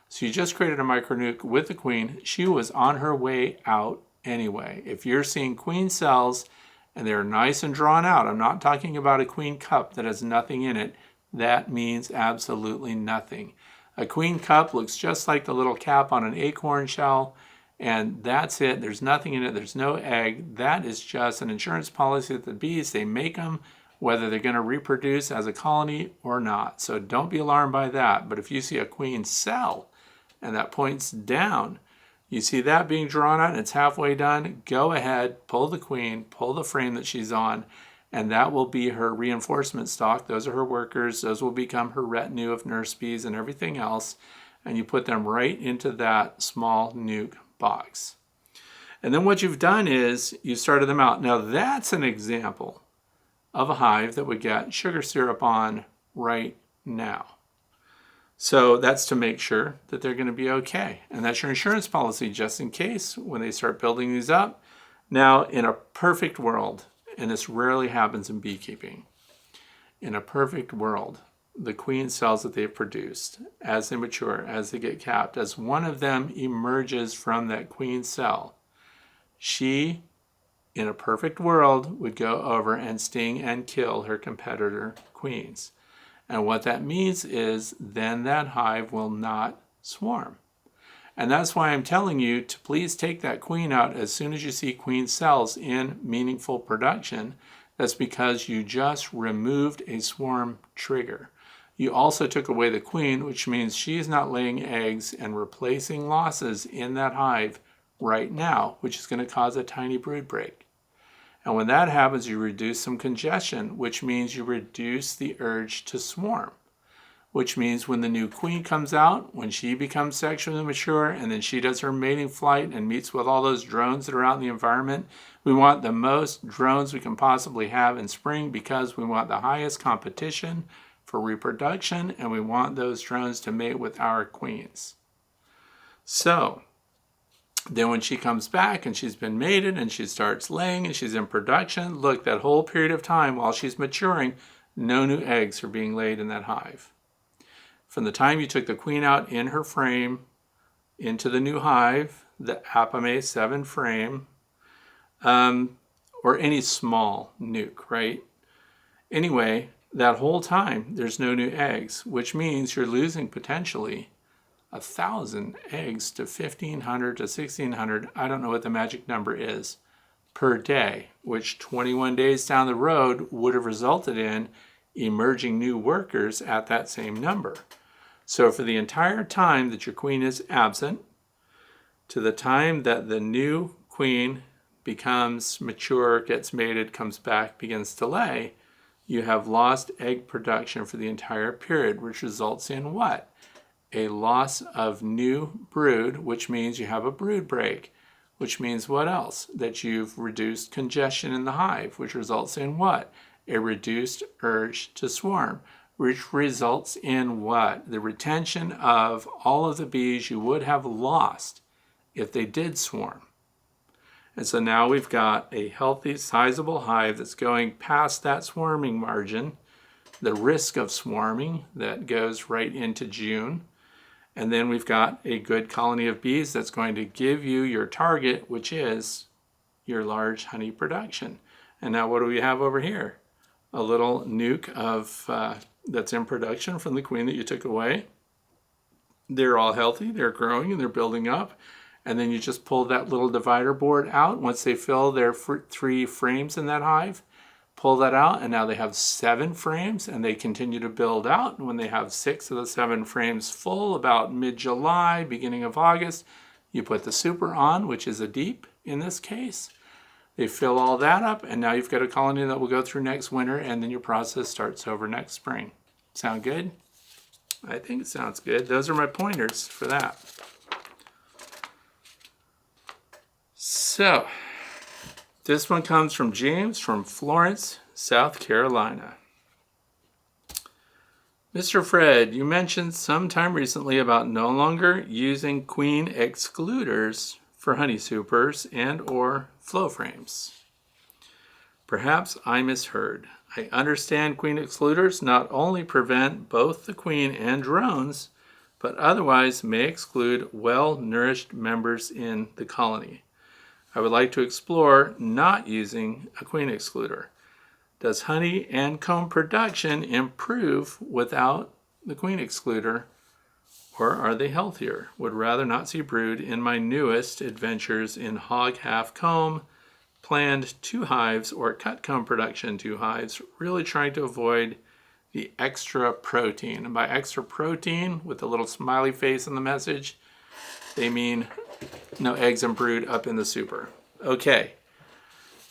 [SPEAKER 1] So you just created a micro nuke with the queen. She was on her way out anyway. If you're seeing queen cells and they're nice and drawn out, I'm not talking about a queen cup that has nothing in it. That means absolutely nothing. A queen cup looks just like the little cap on an acorn shell, and that's it. There's nothing in it. There's no egg. That is just an insurance policy that the bees, they make them whether they're going to reproduce as a colony or not. So don't be alarmed by that. But if you see a queen cell and that points down, you see that being drawn out and it's halfway done, go ahead, pull the queen, pull the frame that she's on, and that will be her reinforcement stock. Those are her workers. Those will become her retinue of nurse bees and everything else. And you put them right into that small nuke box. And then what you've done is you started them out. Now that's an example of a hive that would get sugar syrup on right now. So that's to make sure that they're going to be okay. And that's your insurance policy just in case when they start building these up. Now in a perfect world, and this rarely happens in beekeeping, in a perfect world, the queen cells that they've produced, as they mature, as they get capped, as one of them emerges from that queen cell, she, in a perfect world, would go over and sting and kill her competitor queens. And what that means is then that hive will not swarm. And that's why I'm telling you to please take that queen out as soon as you see queen cells in meaningful production. That's because you just removed a swarm trigger. You also took away the queen, which means she is not laying eggs and replacing losses in that hive right now, which is going to cause a tiny brood break. And when that happens, you reduce some congestion, which means you reduce the urge to swarm, which means when the new queen comes out, when she becomes sexually mature, and then she does her mating flight and meets with all those drones that are out in the environment, we want the most drones we can possibly have in spring because we want the highest competition for reproduction, and we want those drones to mate with our queens. So then when she comes back and she's been mated and she starts laying and she's in production, look, that whole period of time while she's maturing, no new eggs are being laid in that hive. From the time you took the queen out in her frame into the new hive, the Apame 7 frame, or any small nuke, right? Anyway, that whole time there's no new eggs, which means you're losing potentially 1,000 eggs to 1,500 to 1,600, I don't know what the magic number is, per day, which 21 days down the road would have resulted in emerging new workers at that same number. So for the entire time that your queen is absent, to the time that the new queen becomes mature, gets mated, comes back, begins to lay, you have lost egg production for the entire period, which results in what? A loss of new brood, which means you have a brood break, which means what else? That you've reduced congestion in the hive, which results in what? A reduced urge to swarm, which results in what? The retention of all of the bees you would have lost if they did swarm. And so now we've got a healthy, sizable hive that's going past that swarming margin, the risk of swarming that goes right into June. And then we've got a good colony of bees that's going to give you your target, which is your large honey production. And now what do we have over here? A little nuke of that's in production from the queen that you took away. They're all healthy, they're growing, and they're building up. And then you just pull that little divider board out. Once they fill their 3 frames in that hive, pull that out, and now they have 7 frames, and they continue to build out. And when they have 6 of the 7 frames full, about mid-July, beginning of August, you put the super on, which is a deep in this case. They fill all that up, and now you've got a colony that will go through next winter, and then your process starts over next spring. Sound good? I think it sounds good. Those are my pointers for that. So, this one comes from James from Florence, South Carolina. Mr. Fred, you mentioned sometime recently about no longer using queen excluders for honey supers and or flow frames. Perhaps I misheard. I understand queen excluders not only prevent both the queen and drones, but otherwise may exclude well-nourished members in the colony. I would like to explore not using a queen excluder. Does honey and comb production improve without the queen excluder, or are they healthier? Would rather not see brood in my newest adventures in hog half comb, planned 2 hives, or cut comb production 2 hives, really trying to avoid the extra protein. And by extra protein, with a little smiley face in the message, they mean no eggs and brood up in the super. Okay,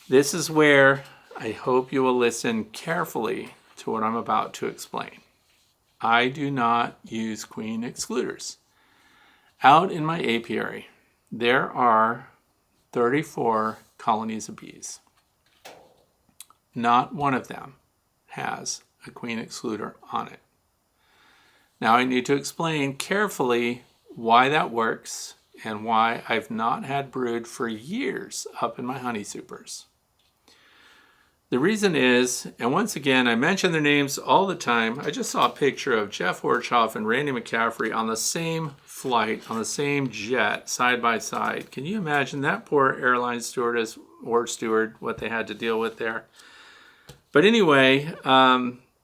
[SPEAKER 1] this is where I hope you will listen carefully to what I'm about to explain. I do not use queen excluders. Out in my apiary, there are 34 colonies of bees. Not one of them has a queen excluder on it. Now I need to explain carefully why that works and why I've not had brood for years up in my honey supers. The reason is, and once again, I mention their names all the time. I just saw a picture of Jeff Horchoff and Randy McCaffrey on the same flight, on the same jet, side by side. Can you imagine that poor airline stewardess or steward, what they had to deal with there? But anyway,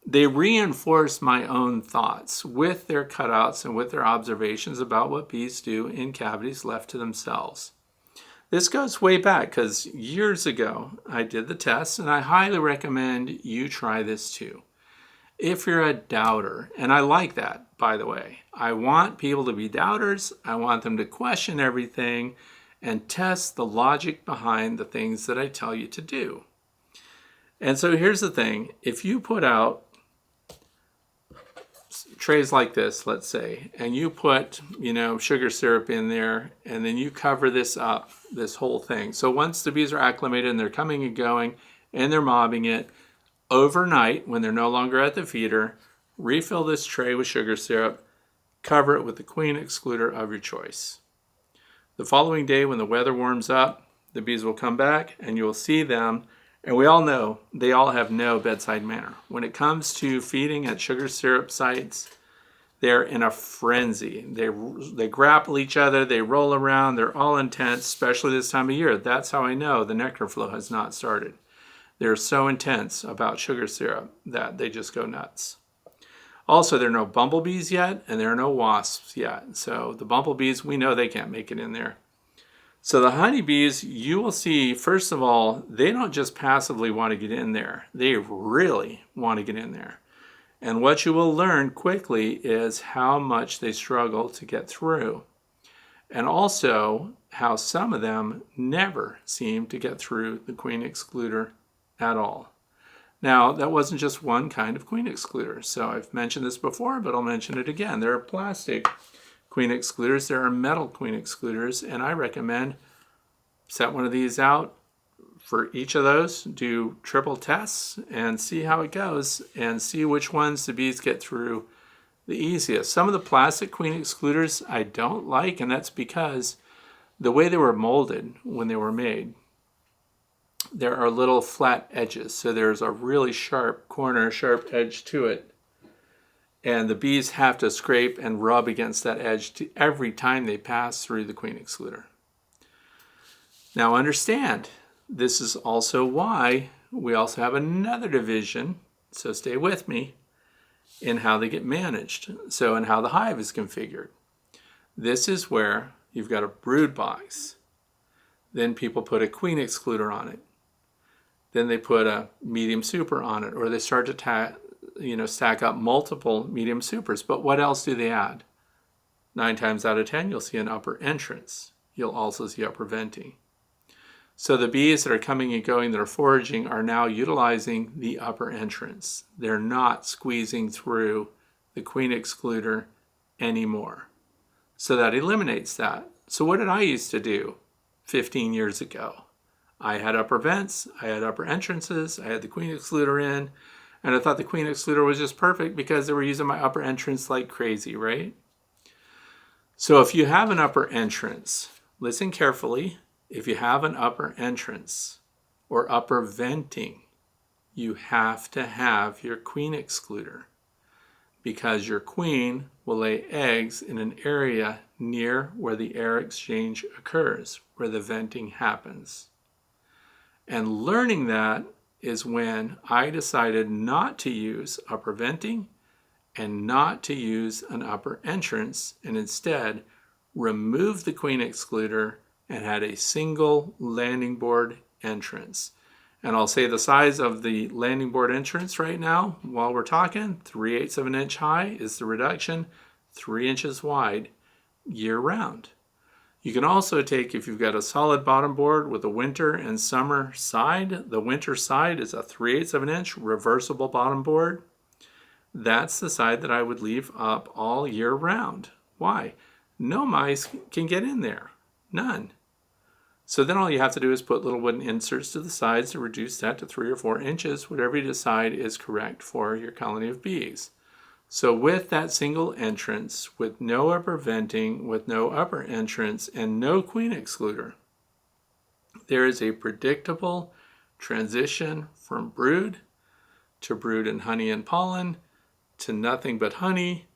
[SPEAKER 1] they reinforce my own thoughts with their cutouts and with their observations about what bees do in cavities left to themselves. This goes way back because years ago I did the test, and I highly recommend you try this too. If you're a doubter, and I like that, by the way, I want people to be doubters. I want them to question everything and test the logic behind the things that I tell you to do. And so here's the thing. If you put out trays like this, let's say, and you put, sugar syrup in there, and then you cover this up, this whole thing. So once the bees are acclimated and they're coming and going and they're mobbing it, overnight, when they're no longer at the feeder, refill this tray with sugar syrup, cover it with the queen excluder of your choice. The following day, when the weather warms up, the bees will come back and you will see them. And we all know they all have no bedside manner. When it comes to feeding at sugar syrup sites, they're in a frenzy. They grapple each other, they roll around, they're all intense, especially this time of year. That's how I know the nectar flow has not started. They're so intense about sugar syrup that they just go nuts. Also, there are no bumblebees yet, and there are no wasps yet. So the bumblebees, we know they can't make it in there. So the honeybees, you will see, first of all, they don't just passively want to get in there. They really want to get in there. And what you will learn quickly is how much they struggle to get through. And also how some of them never seem to get through the queen excluder at all. Now, that wasn't just one kind of queen excluder. So I've mentioned this before, but I'll mention it again. There are plastic queen excluders, there are metal queen excluders, and I recommend set one of these out for each of those, do triple tests and see how it goes and see which ones the bees get through the easiest. Some of the plastic queen excluders I don't like, and that's because the way they were molded when they were made, there are little flat edges, so there's a really sharp corner, sharp edge to it. And the bees have to scrape and rub against that edge every time they pass through the queen excluder. Now understand, this is also why we also have another division, so stay with me, in how they get managed, so in how the hive is configured. This is where you've got a brood box. Then people put a queen excluder on it. Then they put a medium super on it, or they start to stack up multiple medium supers. But what else do they add? 9 times out of 10, you'll see an upper entrance. You'll also see upper venting. So the bees that are coming and going, that are foraging, are now utilizing the upper entrance. They're not squeezing through the queen excluder anymore. So that eliminates that. So what did I used to do 15 years ago? I had upper vents, I had upper entrances, I had the queen excluder in, and I thought the queen excluder was just perfect because they were using my upper entrance like crazy, right? So if you have an upper entrance, listen carefully. If you have an upper entrance or upper venting, you have to have your queen excluder because your queen will lay eggs in an area near where the air exchange occurs, where the venting happens. And learning that is when I decided not to use upper venting and not to use an upper entrance, and instead remove the queen excluder and had a single landing board entrance. And I'll say the size of the landing board entrance right now, while we're talking, 3/8 of an inch high is the reduction, 3 inches wide, year round. You can also take, if you've got a solid bottom board with a winter and summer side, the winter side is a 3/8 of an inch reversible bottom board. That's the side that I would leave up all year round. Why? No mice can get in there. None. So then all you have to do is put little wooden inserts to the sides to reduce that to 3 or 4 inches, whatever you decide is correct for your colony of bees. So with that single entrance, with no upper venting, with no upper entrance, and no queen excluder, there is a predictable transition from brood to brood and honey and pollen to nothing but honey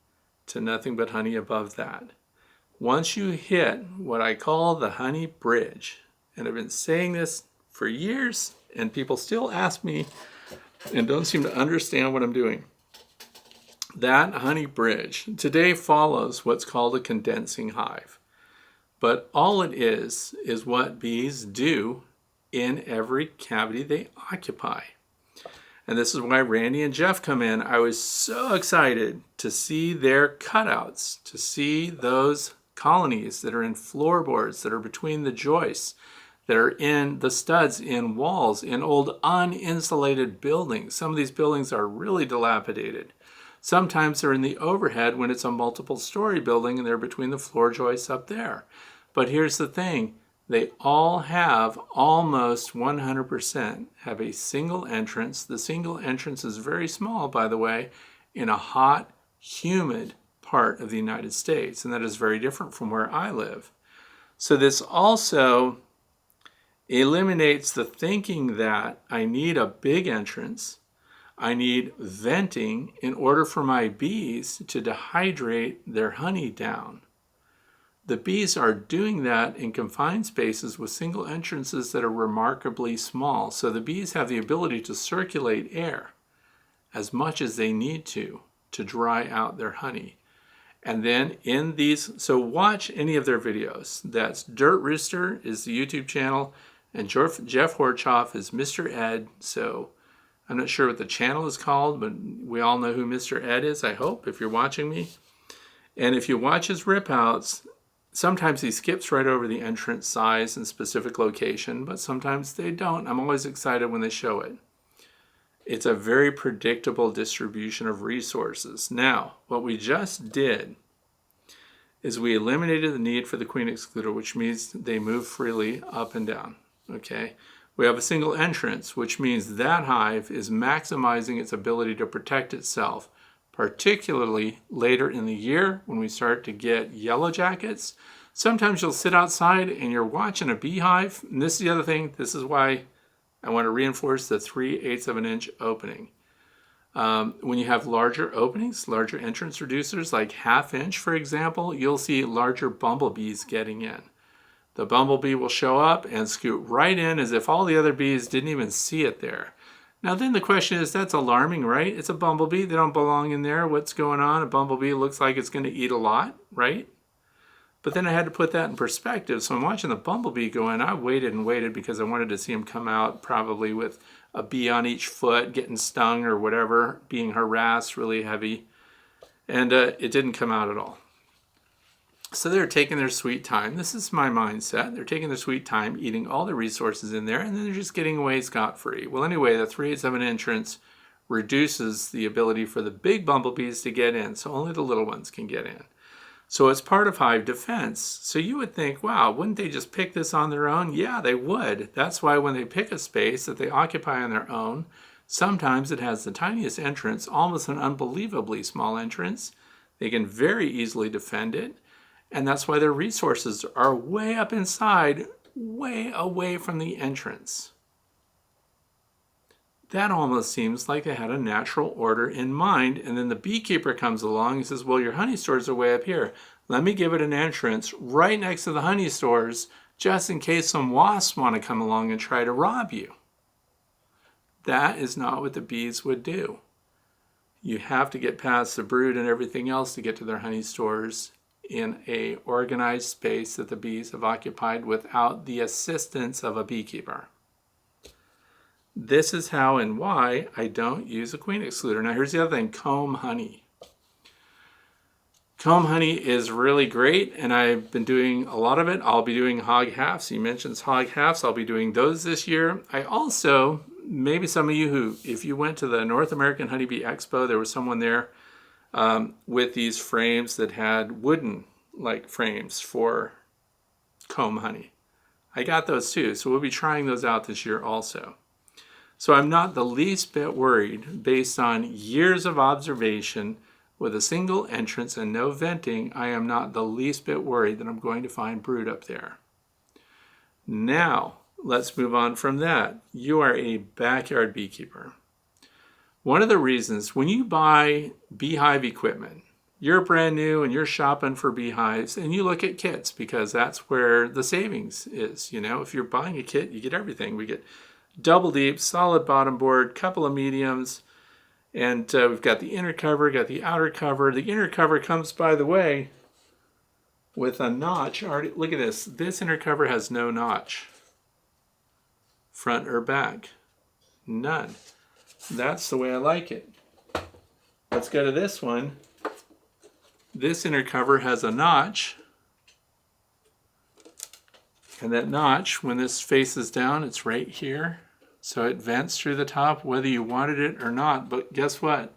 [SPEAKER 1] to nothing but honey above that. Once you hit what I call the honey bridge, and I've been saying this for years, and people still ask me and don't seem to understand what I'm doing. That honey bridge today follows what's called a condensing hive. But all it is what bees do in every cavity they occupy. And this is why Randy and Jeff come in. I was so excited to see their cutouts, to see those colonies that are in floorboards, that are between the joists, that are in the studs, in walls, in old uninsulated buildings. Some of these buildings are really dilapidated. Sometimes they're in the overhead when it's a multiple story building and they're between the floor joists up there. But here's the thing, they all have almost 100% have a single entrance. The single entrance is very small, by the way, in a hot, humid part of the United States, and that is very different from where I live. So this also eliminates the thinking that I need a big entrance, I need venting in order for my bees to dehydrate their honey down. The bees are doing that in confined spaces with single entrances that are remarkably small. So the bees have the ability to circulate air as much as they need to dry out their honey. And then in these, so watch any of their videos. That's Dirt Rooster is the YouTube channel, and Jeff Horchoff is Mr. Ed. So I'm not sure what the channel is called, but we all know who Mr. Ed is, I hope, if you're watching me. And if you watch his rip outs, sometimes he skips right over the entrance size and specific location, but sometimes they don't. I'm always excited when they show it. It's a very predictable distribution of resources. Now, what we just did is we eliminated the need for the queen excluder, which means they move freely up and down, okay? We have a single entrance, which means that hive is maximizing its ability to protect itself, particularly later in the year when we start to get yellow jackets. Sometimes you'll sit outside and you're watching a beehive. And this is the other thing. This is why I want to reinforce the 3/8 of an inch opening. When you have larger openings, larger entrance reducers, like 1/2 inch, for example, you'll see larger bumblebees getting in. The bumblebee will show up and scoot right in as if all the other bees didn't even see it there. Now then the question is, that's alarming, right? It's a bumblebee. They don't belong in there. What's going on? A bumblebee looks like it's going to eat a lot, right? But then I had to put that in perspective. So I'm watching the bumblebee go in. I waited and waited because I wanted to see him come out probably with a bee on each foot, getting stung or whatever, being harassed really heavy. And it didn't come out at all. So they're taking their sweet time. This is my mindset. They're taking their sweet time, eating all the resources in there, and then they're just getting away scot-free. Well, anyway, the 3/8 of an entrance reduces the ability for the big bumblebees to get in, so only the little ones can get in. So it's part of hive defense. So you would think, wow, wouldn't they just pick this on their own? Yeah, they would. That's why when they pick a space that they occupy on their own, sometimes it has the tiniest entrance, almost an unbelievably small entrance. They can very easily defend it. And that's why their resources are way up inside, way away from the entrance. That almost seems like they had a natural order in mind. And then the beekeeper comes along and says, well, your honey stores are way up here. Let me give it an entrance right next to the honey stores, just in case some wasps want to come along and try to rob you. That is not what the bees would do. You have to get past the brood and everything else to get to their honey stores in a organized space that the bees have occupied without the assistance of a beekeeper. This is how and why I don't use a queen excluder. Now here's the other thing, comb honey. Comb honey is really great, and I've been doing a lot of it. I'll be doing hog halves. He mentions hog halves. I'll be doing those this year. I also, maybe some of you who, if you went to the North American Honeybee Expo, there was someone there with these frames that had wooden like frames for comb honey. I got those too, so we'll be trying those out this year also. So I'm not the least bit worried based on years of observation with a single entrance and no venting. I am not the least bit worried that I'm going to find brood up there. Now, let's move on from that. You are a backyard beekeeper. One of the reasons when you buy beehive equipment, you're brand new and you're shopping for beehives and you look at kits because that's where the savings is. You know, if you're buying a kit, you get everything. We get double deep, solid bottom board, couple of mediums, and we've got the inner cover, got the outer cover. The inner cover comes, by the way, with a notch. Already, look at this. This inner cover has no notch, front or back. None. That's the way I like it. Let's go to this one. This inner cover has a notch. And that notch, when this faces down, it's right here. So it vents through the top whether you wanted it or not. But guess what?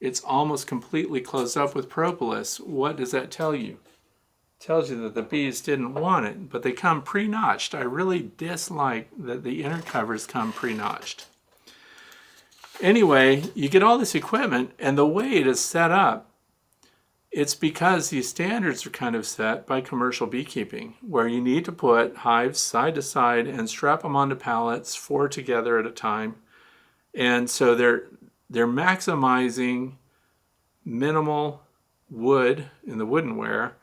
[SPEAKER 1] It's almost completely closed up with propolis. What does that tell you? It tells you that the bees didn't want it, but they come pre-notched. I really dislike that the inner covers come pre-notched. Anyway, you get all this equipment, and the way it is set up, it's because these standards are kind of set by commercial beekeeping, where you need to put hives side to side and strap them onto pallets, 4 together at a time. And so they're maximizing minimal wood in the woodenware,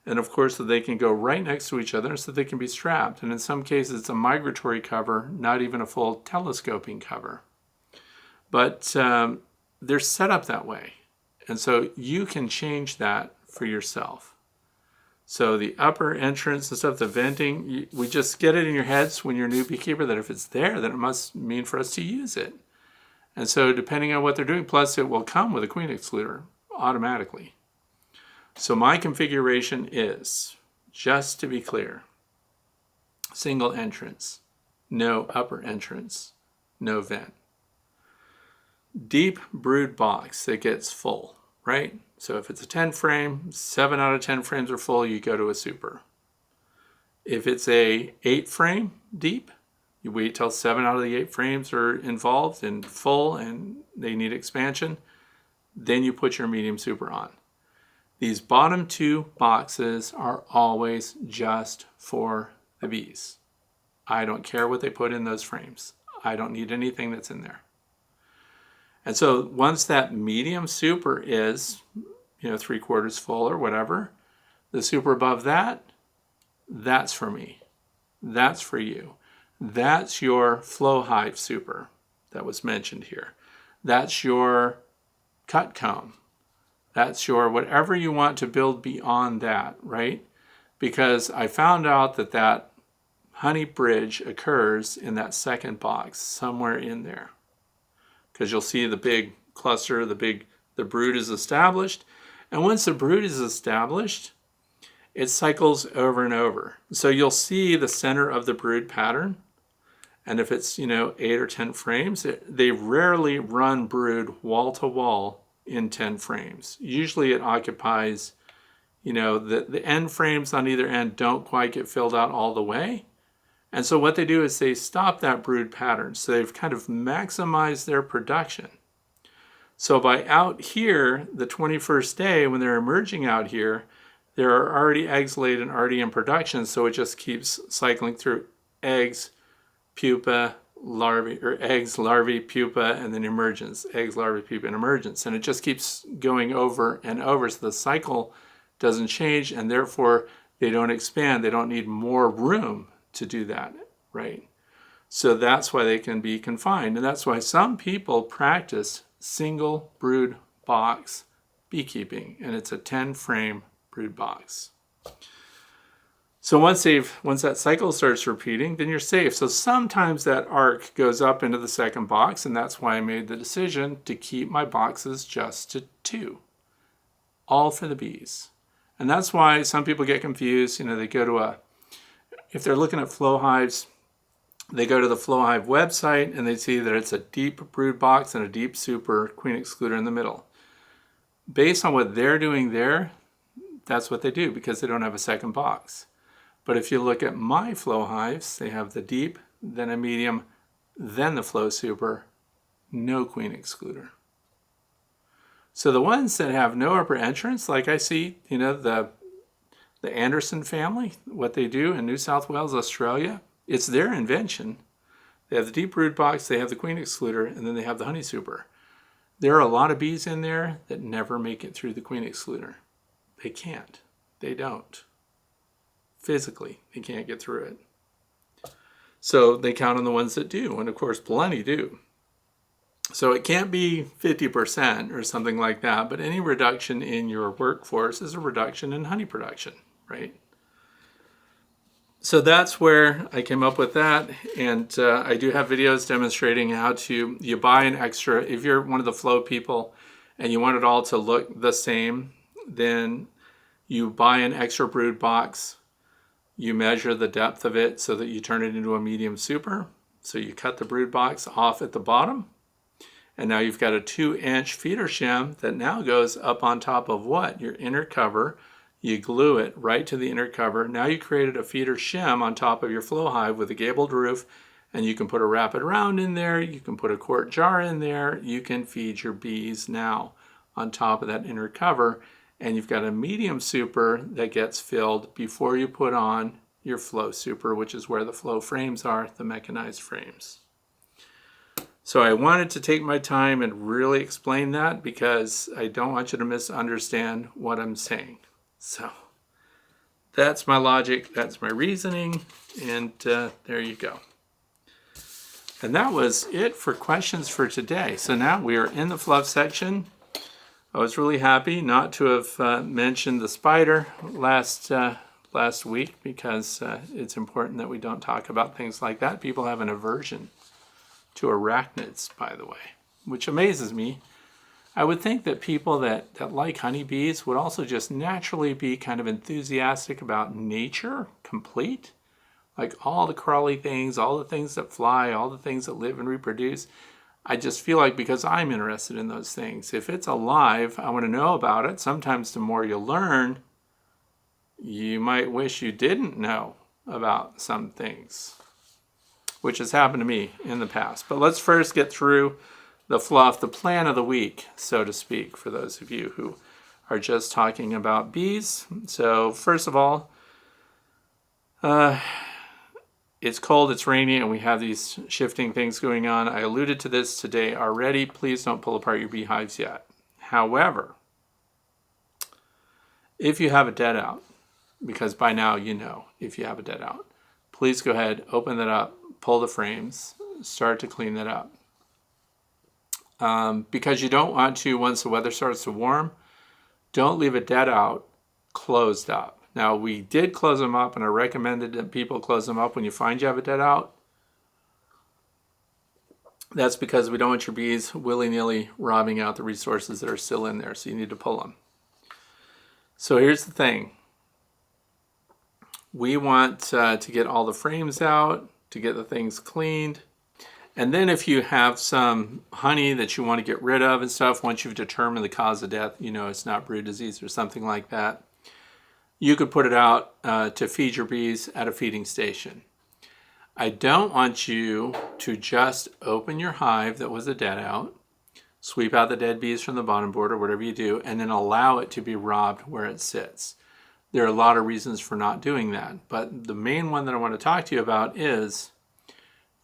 [SPEAKER 1] and of course that they can go right next to each other so they can be strapped. And in some cases it's a migratory cover, not even a full telescoping cover. But they're set up that way. And so you can change that for yourself. So the upper entrance and stuff, the venting, we just get it in your heads when you're a new beekeeper that if it's there, then it must mean for us to use it. And so depending on what they're doing, plus it will come with a queen excluder automatically. So my configuration is, just to be clear, single entrance, no upper entrance, no vent. Deep brood box that gets full, right? So if it's a 10 frame, 7 out of 10 frames are full, you go to a super. If it's a 8 frame deep, you wait till 7 out of the 8 frames are involved and full and they need expansion, then you put your medium super on. These bottom 2 boxes are always just for the bees. I don't care what they put in those frames. I don't need anything that's in there. And so once that medium super is, 3/4 full or whatever, the super above that, that's for me. That's for you. That's your flow hive super that was mentioned here. That's your cut comb. That's your whatever you want to build beyond that, right? Because I found out that honey bridge occurs in that second box, somewhere in there. Because you'll see the big cluster, the brood is established. And once the brood is established, it cycles over and over. So you'll see the center of the brood pattern. And if it's, 8 or 10 frames, they rarely run brood wall to wall in 10 frames. Usually it occupies, the end frames on either end don't quite get filled out all the way. And so what they do is they stop that brood pattern. So they've kind of maximized their production. So by out here, the 21st day, when they're emerging out here, there are already eggs laid and already in production. So it just keeps cycling through eggs, pupa, larvae, or eggs, larvae, pupa, and then emergence. Eggs, larvae, pupa, and emergence. And it just keeps going over and over. So the cycle doesn't change, and therefore they don't expand. They don't need more room to do that, right? So that's why they can be confined. And that's why some people practice single brood box beekeeping, and it's a 10 frame brood box. So once that cycle starts repeating, then you're safe. So sometimes that arc goes up into the second box, and that's why I made the decision to keep my boxes just to 2, all for the bees. And that's why some people get confused. They go to if they're looking at flow hives, they go to the flow hive website and they see that it's a deep brood box and a deep super queen excluder in the middle. Based on what they're doing there, that's what they do because they don't have a second box. But if you look at my flow hives, they have the deep, then a medium, then the flow super, no queen excluder. So the ones that have no upper entrance, like I see, the Anderson family, what they do in New South Wales, Australia, It's their invention. They have the deep brood box, they have the queen excluder, and then they have the honey super. There are a lot of bees in there that never make it through the queen excluder. They can't. They don't. Physically, they can't get through it. So they count on the ones that do, and of course plenty do. So it can't be 50% or something like that, but any reduction in your workforce is a reduction in honey production, right? So that's where I came up with that, and I do have videos demonstrating how you buy an extra. If you're one of the flow people and you want it all to look the same, then you buy an extra brood box. You measure the depth of it so that you turn it into a medium super. So you cut the brood box off at the bottom, and now you've got a 2-inch feeder shim that now goes up on top of what? Your inner cover. You glue it right to the inner cover. Now you created a feeder shim on top of your flow hive with a gabled roof, and you can put a rapid round in there. You can put a quart jar in there. You can feed your bees now on top of that inner cover, and you've got a medium super that gets filled before you put on your flow super, which is where the flow frames are, the mechanized frames. So I wanted to take my time and really explain that because I don't want you to misunderstand what I'm saying. So that's my logic, that's my reasoning, and there you go. And that was it for questions for today. So now we are in the fluff section. I was really happy not to have mentioned the spider last week because it's important that we don't talk about things like that. People have an aversion to arachnids, by the way, which amazes me. I would think that people that like honeybees would also just naturally be kind of enthusiastic about nature complete. Like all the crawly things, all the things that fly, all the things that live and reproduce. I just feel like because I'm interested in those things, if it's alive, I want to know about it. Sometimes the more you learn, you might wish you didn't know about some things, which has happened to me in the past. But let's first get through the fluff, the plan of the week, so to speak, for those of you who are just talking about bees. So first of all, it's cold, it's rainy, and we have these shifting things going on. I alluded to this today already. Please don't pull apart your beehives yet. However, if you have a dead out, because by now you know if you have a dead out, please go ahead, open that up, pull the frames, start to clean that up. Because you don't want to, once the weather starts to warm, don't leave a dead out closed up. Now, we did close them up, and I recommended that people close them up when you find you have a dead out. That's because we don't want your bees willy-nilly robbing out the resources that are still in there, so you need to pull them. So here's the thing. We want to get all the frames out, to get the things cleaned. And then if you have some honey that you want to get rid of and stuff, once you've determined the cause of death, you know it's not brood disease or something like that, you could put it out to feed your bees at a feeding station. I don't want you to just open your hive that was a dead out, sweep out the dead bees from the bottom board or whatever you do, and then allow it to be robbed where it sits. There are a lot of reasons for not doing that, but the main one that I want to talk to you about is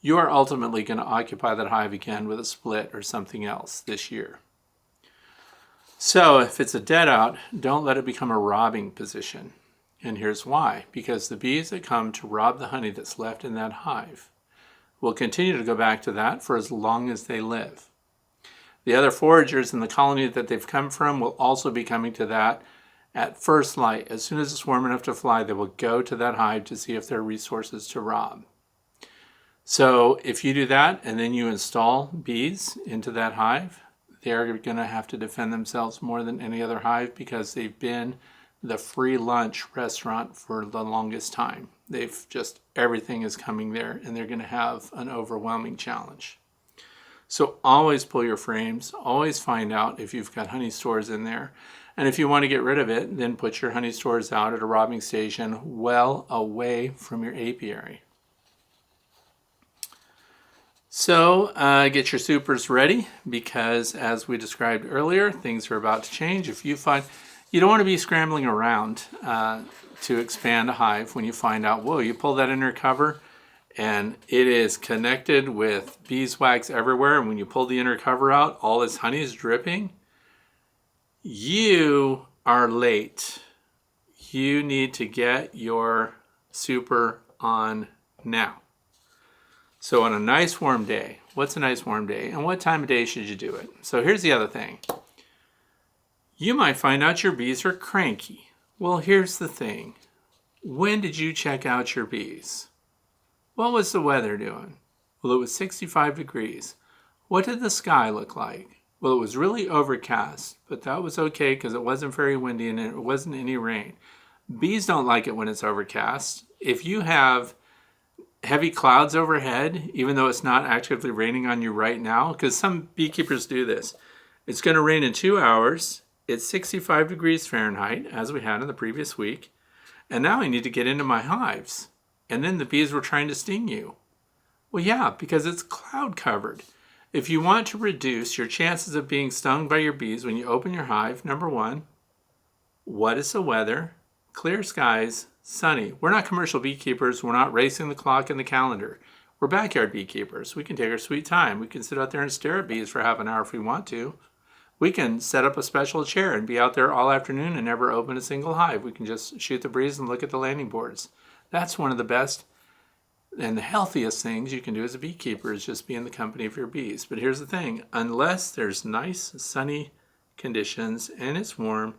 [SPEAKER 1] you are ultimately going to occupy that hive again with a split or something else this year. So if it's a dead out, don't let it become a robbing position. And here's why. Because the bees that come to rob the honey that's left in that hive will continue to go back to that for as long as they live. The other foragers in the colony that they've come from will also be coming to that at first light. As soon as it's warm enough to fly, they will go to that hive to see if there are resources to rob. So if you do that and then you install bees into that hive, they're going to have to defend themselves more than any other hive because they've been the free lunch restaurant for the longest time. They've just, everything is coming there and they're going to have an overwhelming challenge. So always pull your frames, always find out if you've got honey stores in there. And if you want to get rid of it, then put your honey stores out at a robbing station well away from your apiary. So get your supers ready because as we described earlier, things are about to change. If you find, you don't want to be scrambling around to expand a hive when you find out, whoa, you pull that inner cover And it is connected with beeswax everywhere. And when you pull the inner cover out, all this honey is dripping. You are late. You need to get your super on now. So on a nice warm day, what's a nice warm day? And what time of day should you do it? So here's the other thing. You might find out your bees are cranky. Well, here's the thing. When did you check out your bees? What was the weather doing? Well, it was 65 degrees. What did the sky look like? Well, it was really overcast, but that was okay because it wasn't very windy and it wasn't any rain. Bees don't like it when it's overcast. If you have heavy clouds overhead, even though it's not actively raining on you right now, because some beekeepers do this, it's going to rain in 2 hours. It's 65 degrees Fahrenheit, as we had in the previous week. And now I need to get into my hives. And then the bees were trying to sting you. Well, yeah, because it's cloud covered. If you want to reduce your chances of being stung by your bees when you open your hive, number one, what is the weather? Clear skies, sunny. We're not commercial beekeepers. We're not racing the clock in the calendar. We're backyard beekeepers. We can take our sweet time. We can sit out there and stare at bees for half an hour if we want to. We can set up a special chair and be out there all afternoon and never open a single hive. We can just shoot the breeze and look at the landing boards. That's one of the best and the healthiest things you can do as a beekeeper is just be in the company of your bees. But here's the thing. Unless there's nice sunny conditions and it's warm,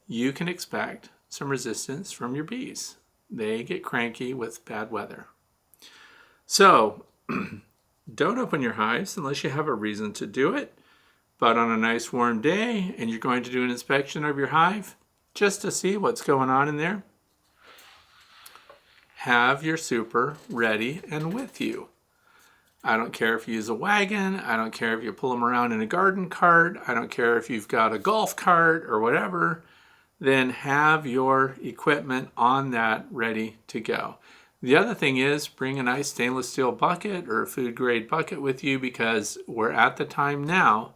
[SPEAKER 1] you can expect some resistance from your bees. They get cranky with bad weather. So don't open your hives unless you have a reason to do it. But on a nice warm day and you're going to do an inspection of your hive just to see what's going on in there, have your super ready and with you. I don't care if you use a wagon. I don't care if you pull them around in a garden cart. I don't care if you've got a golf cart or whatever. Then have your equipment on that ready to go. The other thing is bring a nice stainless steel bucket or a food grade bucket with you because we're at the time now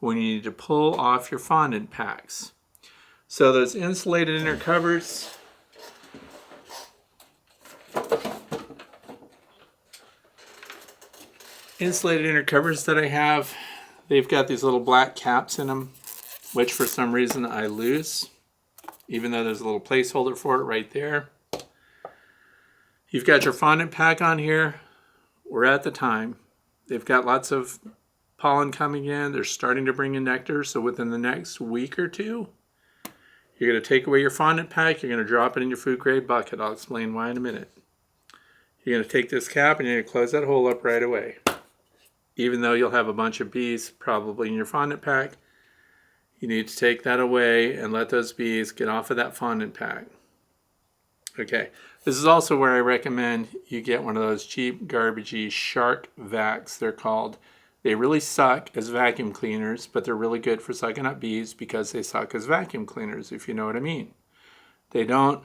[SPEAKER 1] when you need to pull off your fondant packs. So those insulated inner covers, that I have, they've got these little black caps in them, which for some reason I lose, even though there's a little placeholder for it right there. You've got your fondant pack on here. We're at the time. They've got lots of pollen coming in. They're starting to bring in nectar. So within the next week or two, you're going to take away your fondant pack. You're going to drop it in your food grade bucket. I'll explain why in a minute. You're going to take this cap and you're going to close that hole up right away. Even though you'll have a bunch of bees probably in your fondant pack, you need to take that away and let those bees get off of that fondant pack. Okay, this is also where I recommend you get one of those cheap, garbagey Shark Vacs, they're called. They really suck as vacuum cleaners, but they're really good for sucking up bees because they suck as vacuum cleaners, if you know what I mean. They don't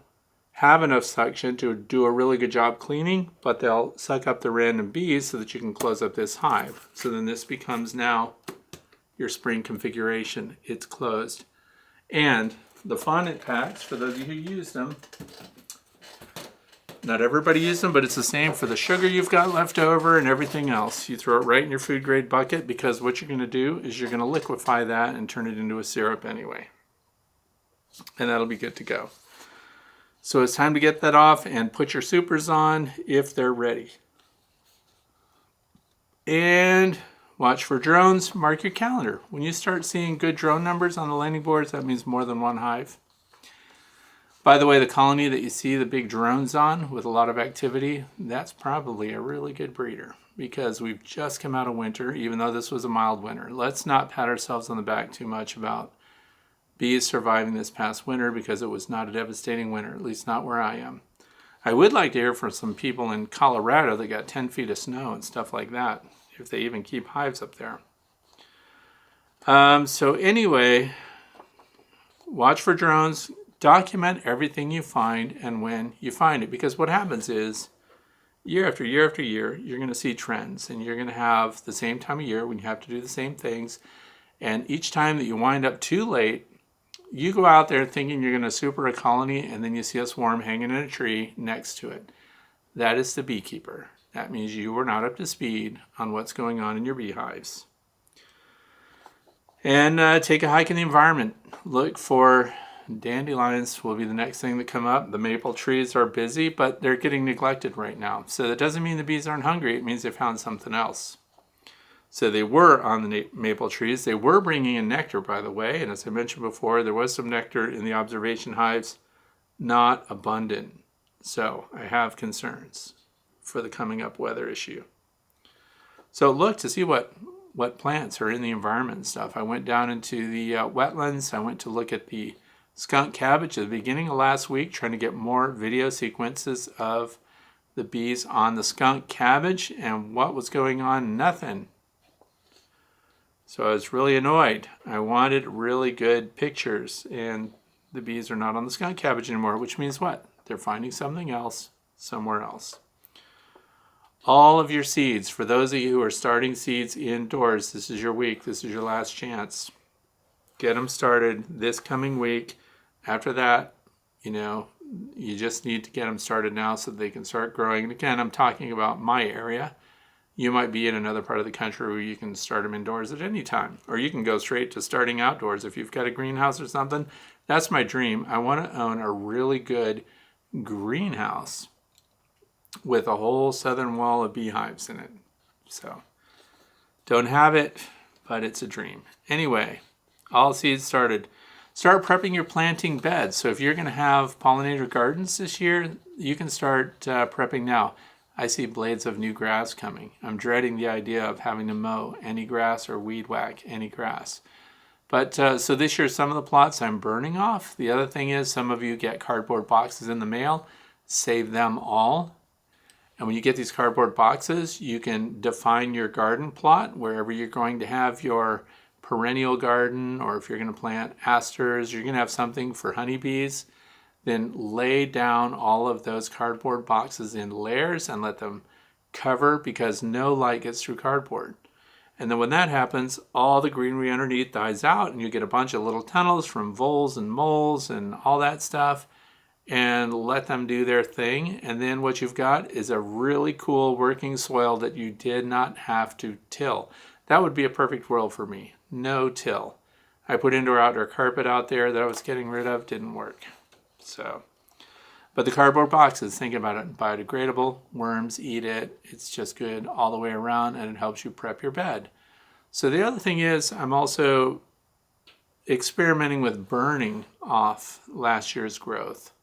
[SPEAKER 1] have enough suction to do a really good job cleaning, but they'll suck up the random bees so that you can close up this hive. So then this becomes now your spring configuration. It's closed. And the fondant packs, for those of you who use them, not everybody uses them, but it's the same for the sugar you've got left over and everything else. You throw it right in your food grade bucket because what you're going to do is you're going to liquefy that and turn it into a syrup anyway. And that'll be good to go. So it's time to get that off and put your supers on if they're ready. And watch for drones. Mark your calendar. When you start seeing good drone numbers on the landing boards, that means more than one hive. By the way, the colony that you see the big drones on with a lot of activity, that's probably a really good breeder because we've just come out of winter, even though this was a mild winter. Let's not pat ourselves on the back too much about bees surviving this past winter because it was not a devastating winter, at least not where I am. I would like to hear from some people in Colorado that got 10 feet of snow and stuff like that, if they even keep hives up there. So anyway, watch for drones. Document everything you find and when you find it, because what happens is year after year after year, you're going to see trends and you're going to have the same time of year when you have to do the same things. And each time that you wind up too late, you go out there thinking you're going to super a colony and then you see a swarm hanging in a tree next to it. That is the beekeeper. that means you were not up to speed on what's going on in your beehives. And take a hike in the environment. Look for dandelions will be the next thing to come up. The maple trees are busy, but they're getting neglected right now. So that doesn't mean the bees aren't hungry. It means they found something else. So they were on the maple trees. They were bringing in nectar, by the way. And as I mentioned before, there was some nectar in the observation hives, not abundant. So I have concerns for the coming up weather issue. So look to see what plants are in the environment and stuff. I went down into the wetlands. I went to look at the skunk cabbage at the beginning of last week, trying to get more video sequences of the bees on the skunk cabbage. And what was going on? Nothing. So I was really annoyed. I wanted really good pictures, and the bees are not on the skunk cabbage anymore, which means what? They're finding something else somewhere else. All of your seeds, for those of you who are starting seeds indoors, this is your week. This is your last chance. Get them started this coming week. After that, you just need to get them started now so they can start growing. And again, I'm talking about my area. You might be in another part of the country where you can start them indoors at any time. Or you can go straight to starting outdoors. If you've got a greenhouse or something, that's my dream. I want to own a really good greenhouse with a whole southern wall of beehives in it. So, don't have it, but it's a dream. Anyway, all seeds started. Start prepping your planting beds. So if you're going to have pollinator gardens this year, you can start prepping now. I see blades of new grass coming. I'm dreading the idea of having to mow any grass or weed whack any grass. But so this year, some of the plots I'm burning off. The other thing is some of you get cardboard boxes in the mail. Save them all. And when you get these cardboard boxes, you can define your garden plot wherever you're going to have your perennial garden, or if you're going to plant asters, you're going to have something for honeybees. Then lay down all of those cardboard boxes in layers and let them cover, because no light gets through cardboard. And then when that happens, all the greenery underneath dies out and you get a bunch of little tunnels from voles and moles and all that stuff, and let them do their thing. And then what you've got is a really cool working soil that you did not have to till. That would be a perfect world for me. No till. I put indoor-outdoor carpet out there that I was getting rid of. Didn't work. So, but the cardboard boxes, think about it, biodegradable, worms eat it, it's just good all the way around, and it helps you prep your bed. So the other thing is, I'm also experimenting with burning off last year's growth.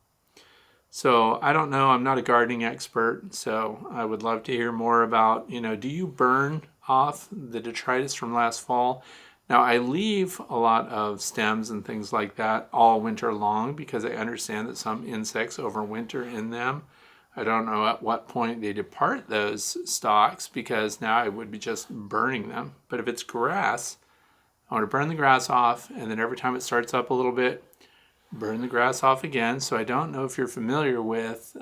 [SPEAKER 1] So I don't know, I'm not a gardening expert, so I would love to hear more about, do you burn off the detritus from last fall? Now, I leave a lot of stems and things like that all winter long because I understand that some insects overwinter in them. I don't know at what point they depart those stalks, because now I would be just burning them. But if it's grass, I want to burn the grass off, and then every time it starts up a little bit, burn the grass off again. So I don't know if you're familiar with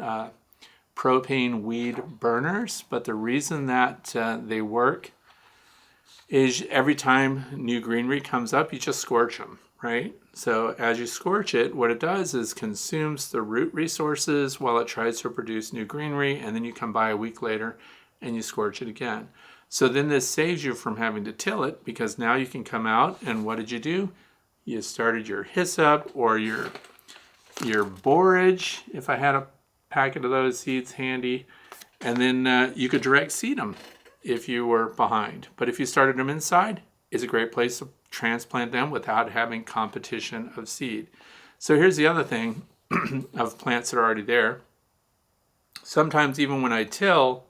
[SPEAKER 1] propane weed burners, but the reason that they work is every time new greenery comes up, you just scorch them, right? So as you scorch it, what it does is consumes the root resources while it tries to produce new greenery, and then you come by a week later and you scorch it again. So then this saves you from having to till it, because now you can come out and what did you do? You started your hyssop or your borage, if I had a packet of those seeds handy, and then you could direct seed them if you were behind. But if you started them inside, it's a great place to transplant them without having competition of seed. So here's the other thing of plants that are already there. Sometimes even when I till,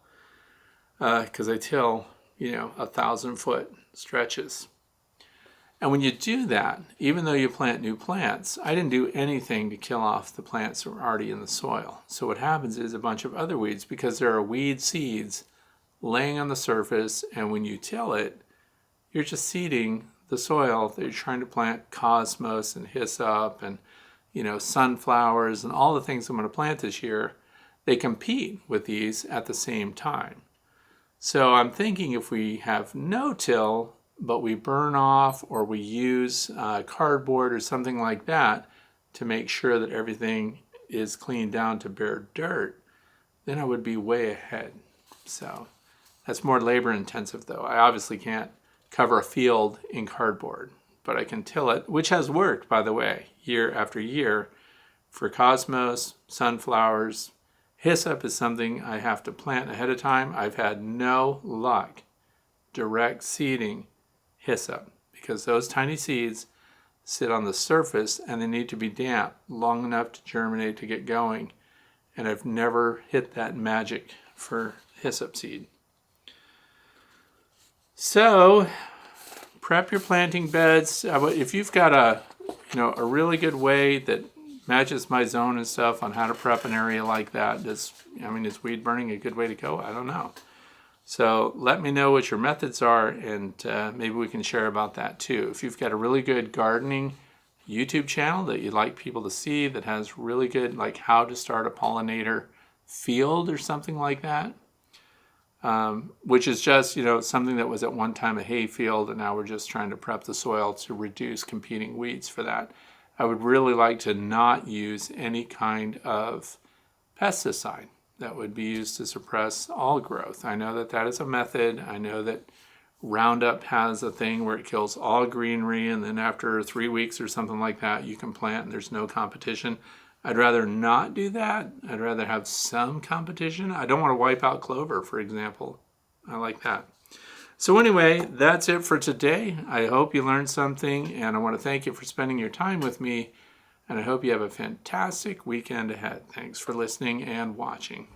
[SPEAKER 1] because I till, 1,000-foot stretches. And when you do that, even though you plant new plants, I didn't do anything to kill off the plants that were already in the soil. So what happens is a bunch of other weeds, because there are weed seeds laying on the surface, and when you till it, you're just seeding the soil that you're trying to plant cosmos and hyssop and sunflowers and all the things I'm going to plant this year. They compete with these at the same time. So I'm thinking if we have no till, but we burn off or we use cardboard or something like that to make sure that everything is cleaned down to bare dirt, then I would be way ahead. So that's more labor intensive though. I obviously can't cover a field in cardboard, but I can till it, which has worked, by the way, year after year for cosmos, sunflowers. Hyssop is something I have to plant ahead of time. I've had no luck direct seeding hyssop because those tiny seeds sit on the surface and they need to be damp long enough to germinate to get going. And I've never hit that magic for hyssop seed. So prep your planting beds. If you've got a really good way that matches my zone and stuff on how to prep an area like that, is weed burning a good way to go? I don't know. So let me know what your methods are, and maybe we can share about that too. If you've got a really good gardening YouTube channel that you'd like people to see that has really good, like how to start a pollinator field or something like that, which is just, something that was at one time a hay field and now we're just trying to prep the soil to reduce competing weeds for that. I would really like to not use any kind of pesticide that would be used to suppress all growth. I know that that is a method. I know that Roundup has a thing where it kills all greenery, and then after 3 weeks or something like that, you can plant and there's no competition. I'd rather not do that. I'd rather have some competition. I don't want to wipe out clover, for example. I like that. So anyway, that's it for today. I hope you learned something, and I want to thank you for spending your time with me, and I hope you have a fantastic weekend ahead. Thanks for listening and watching.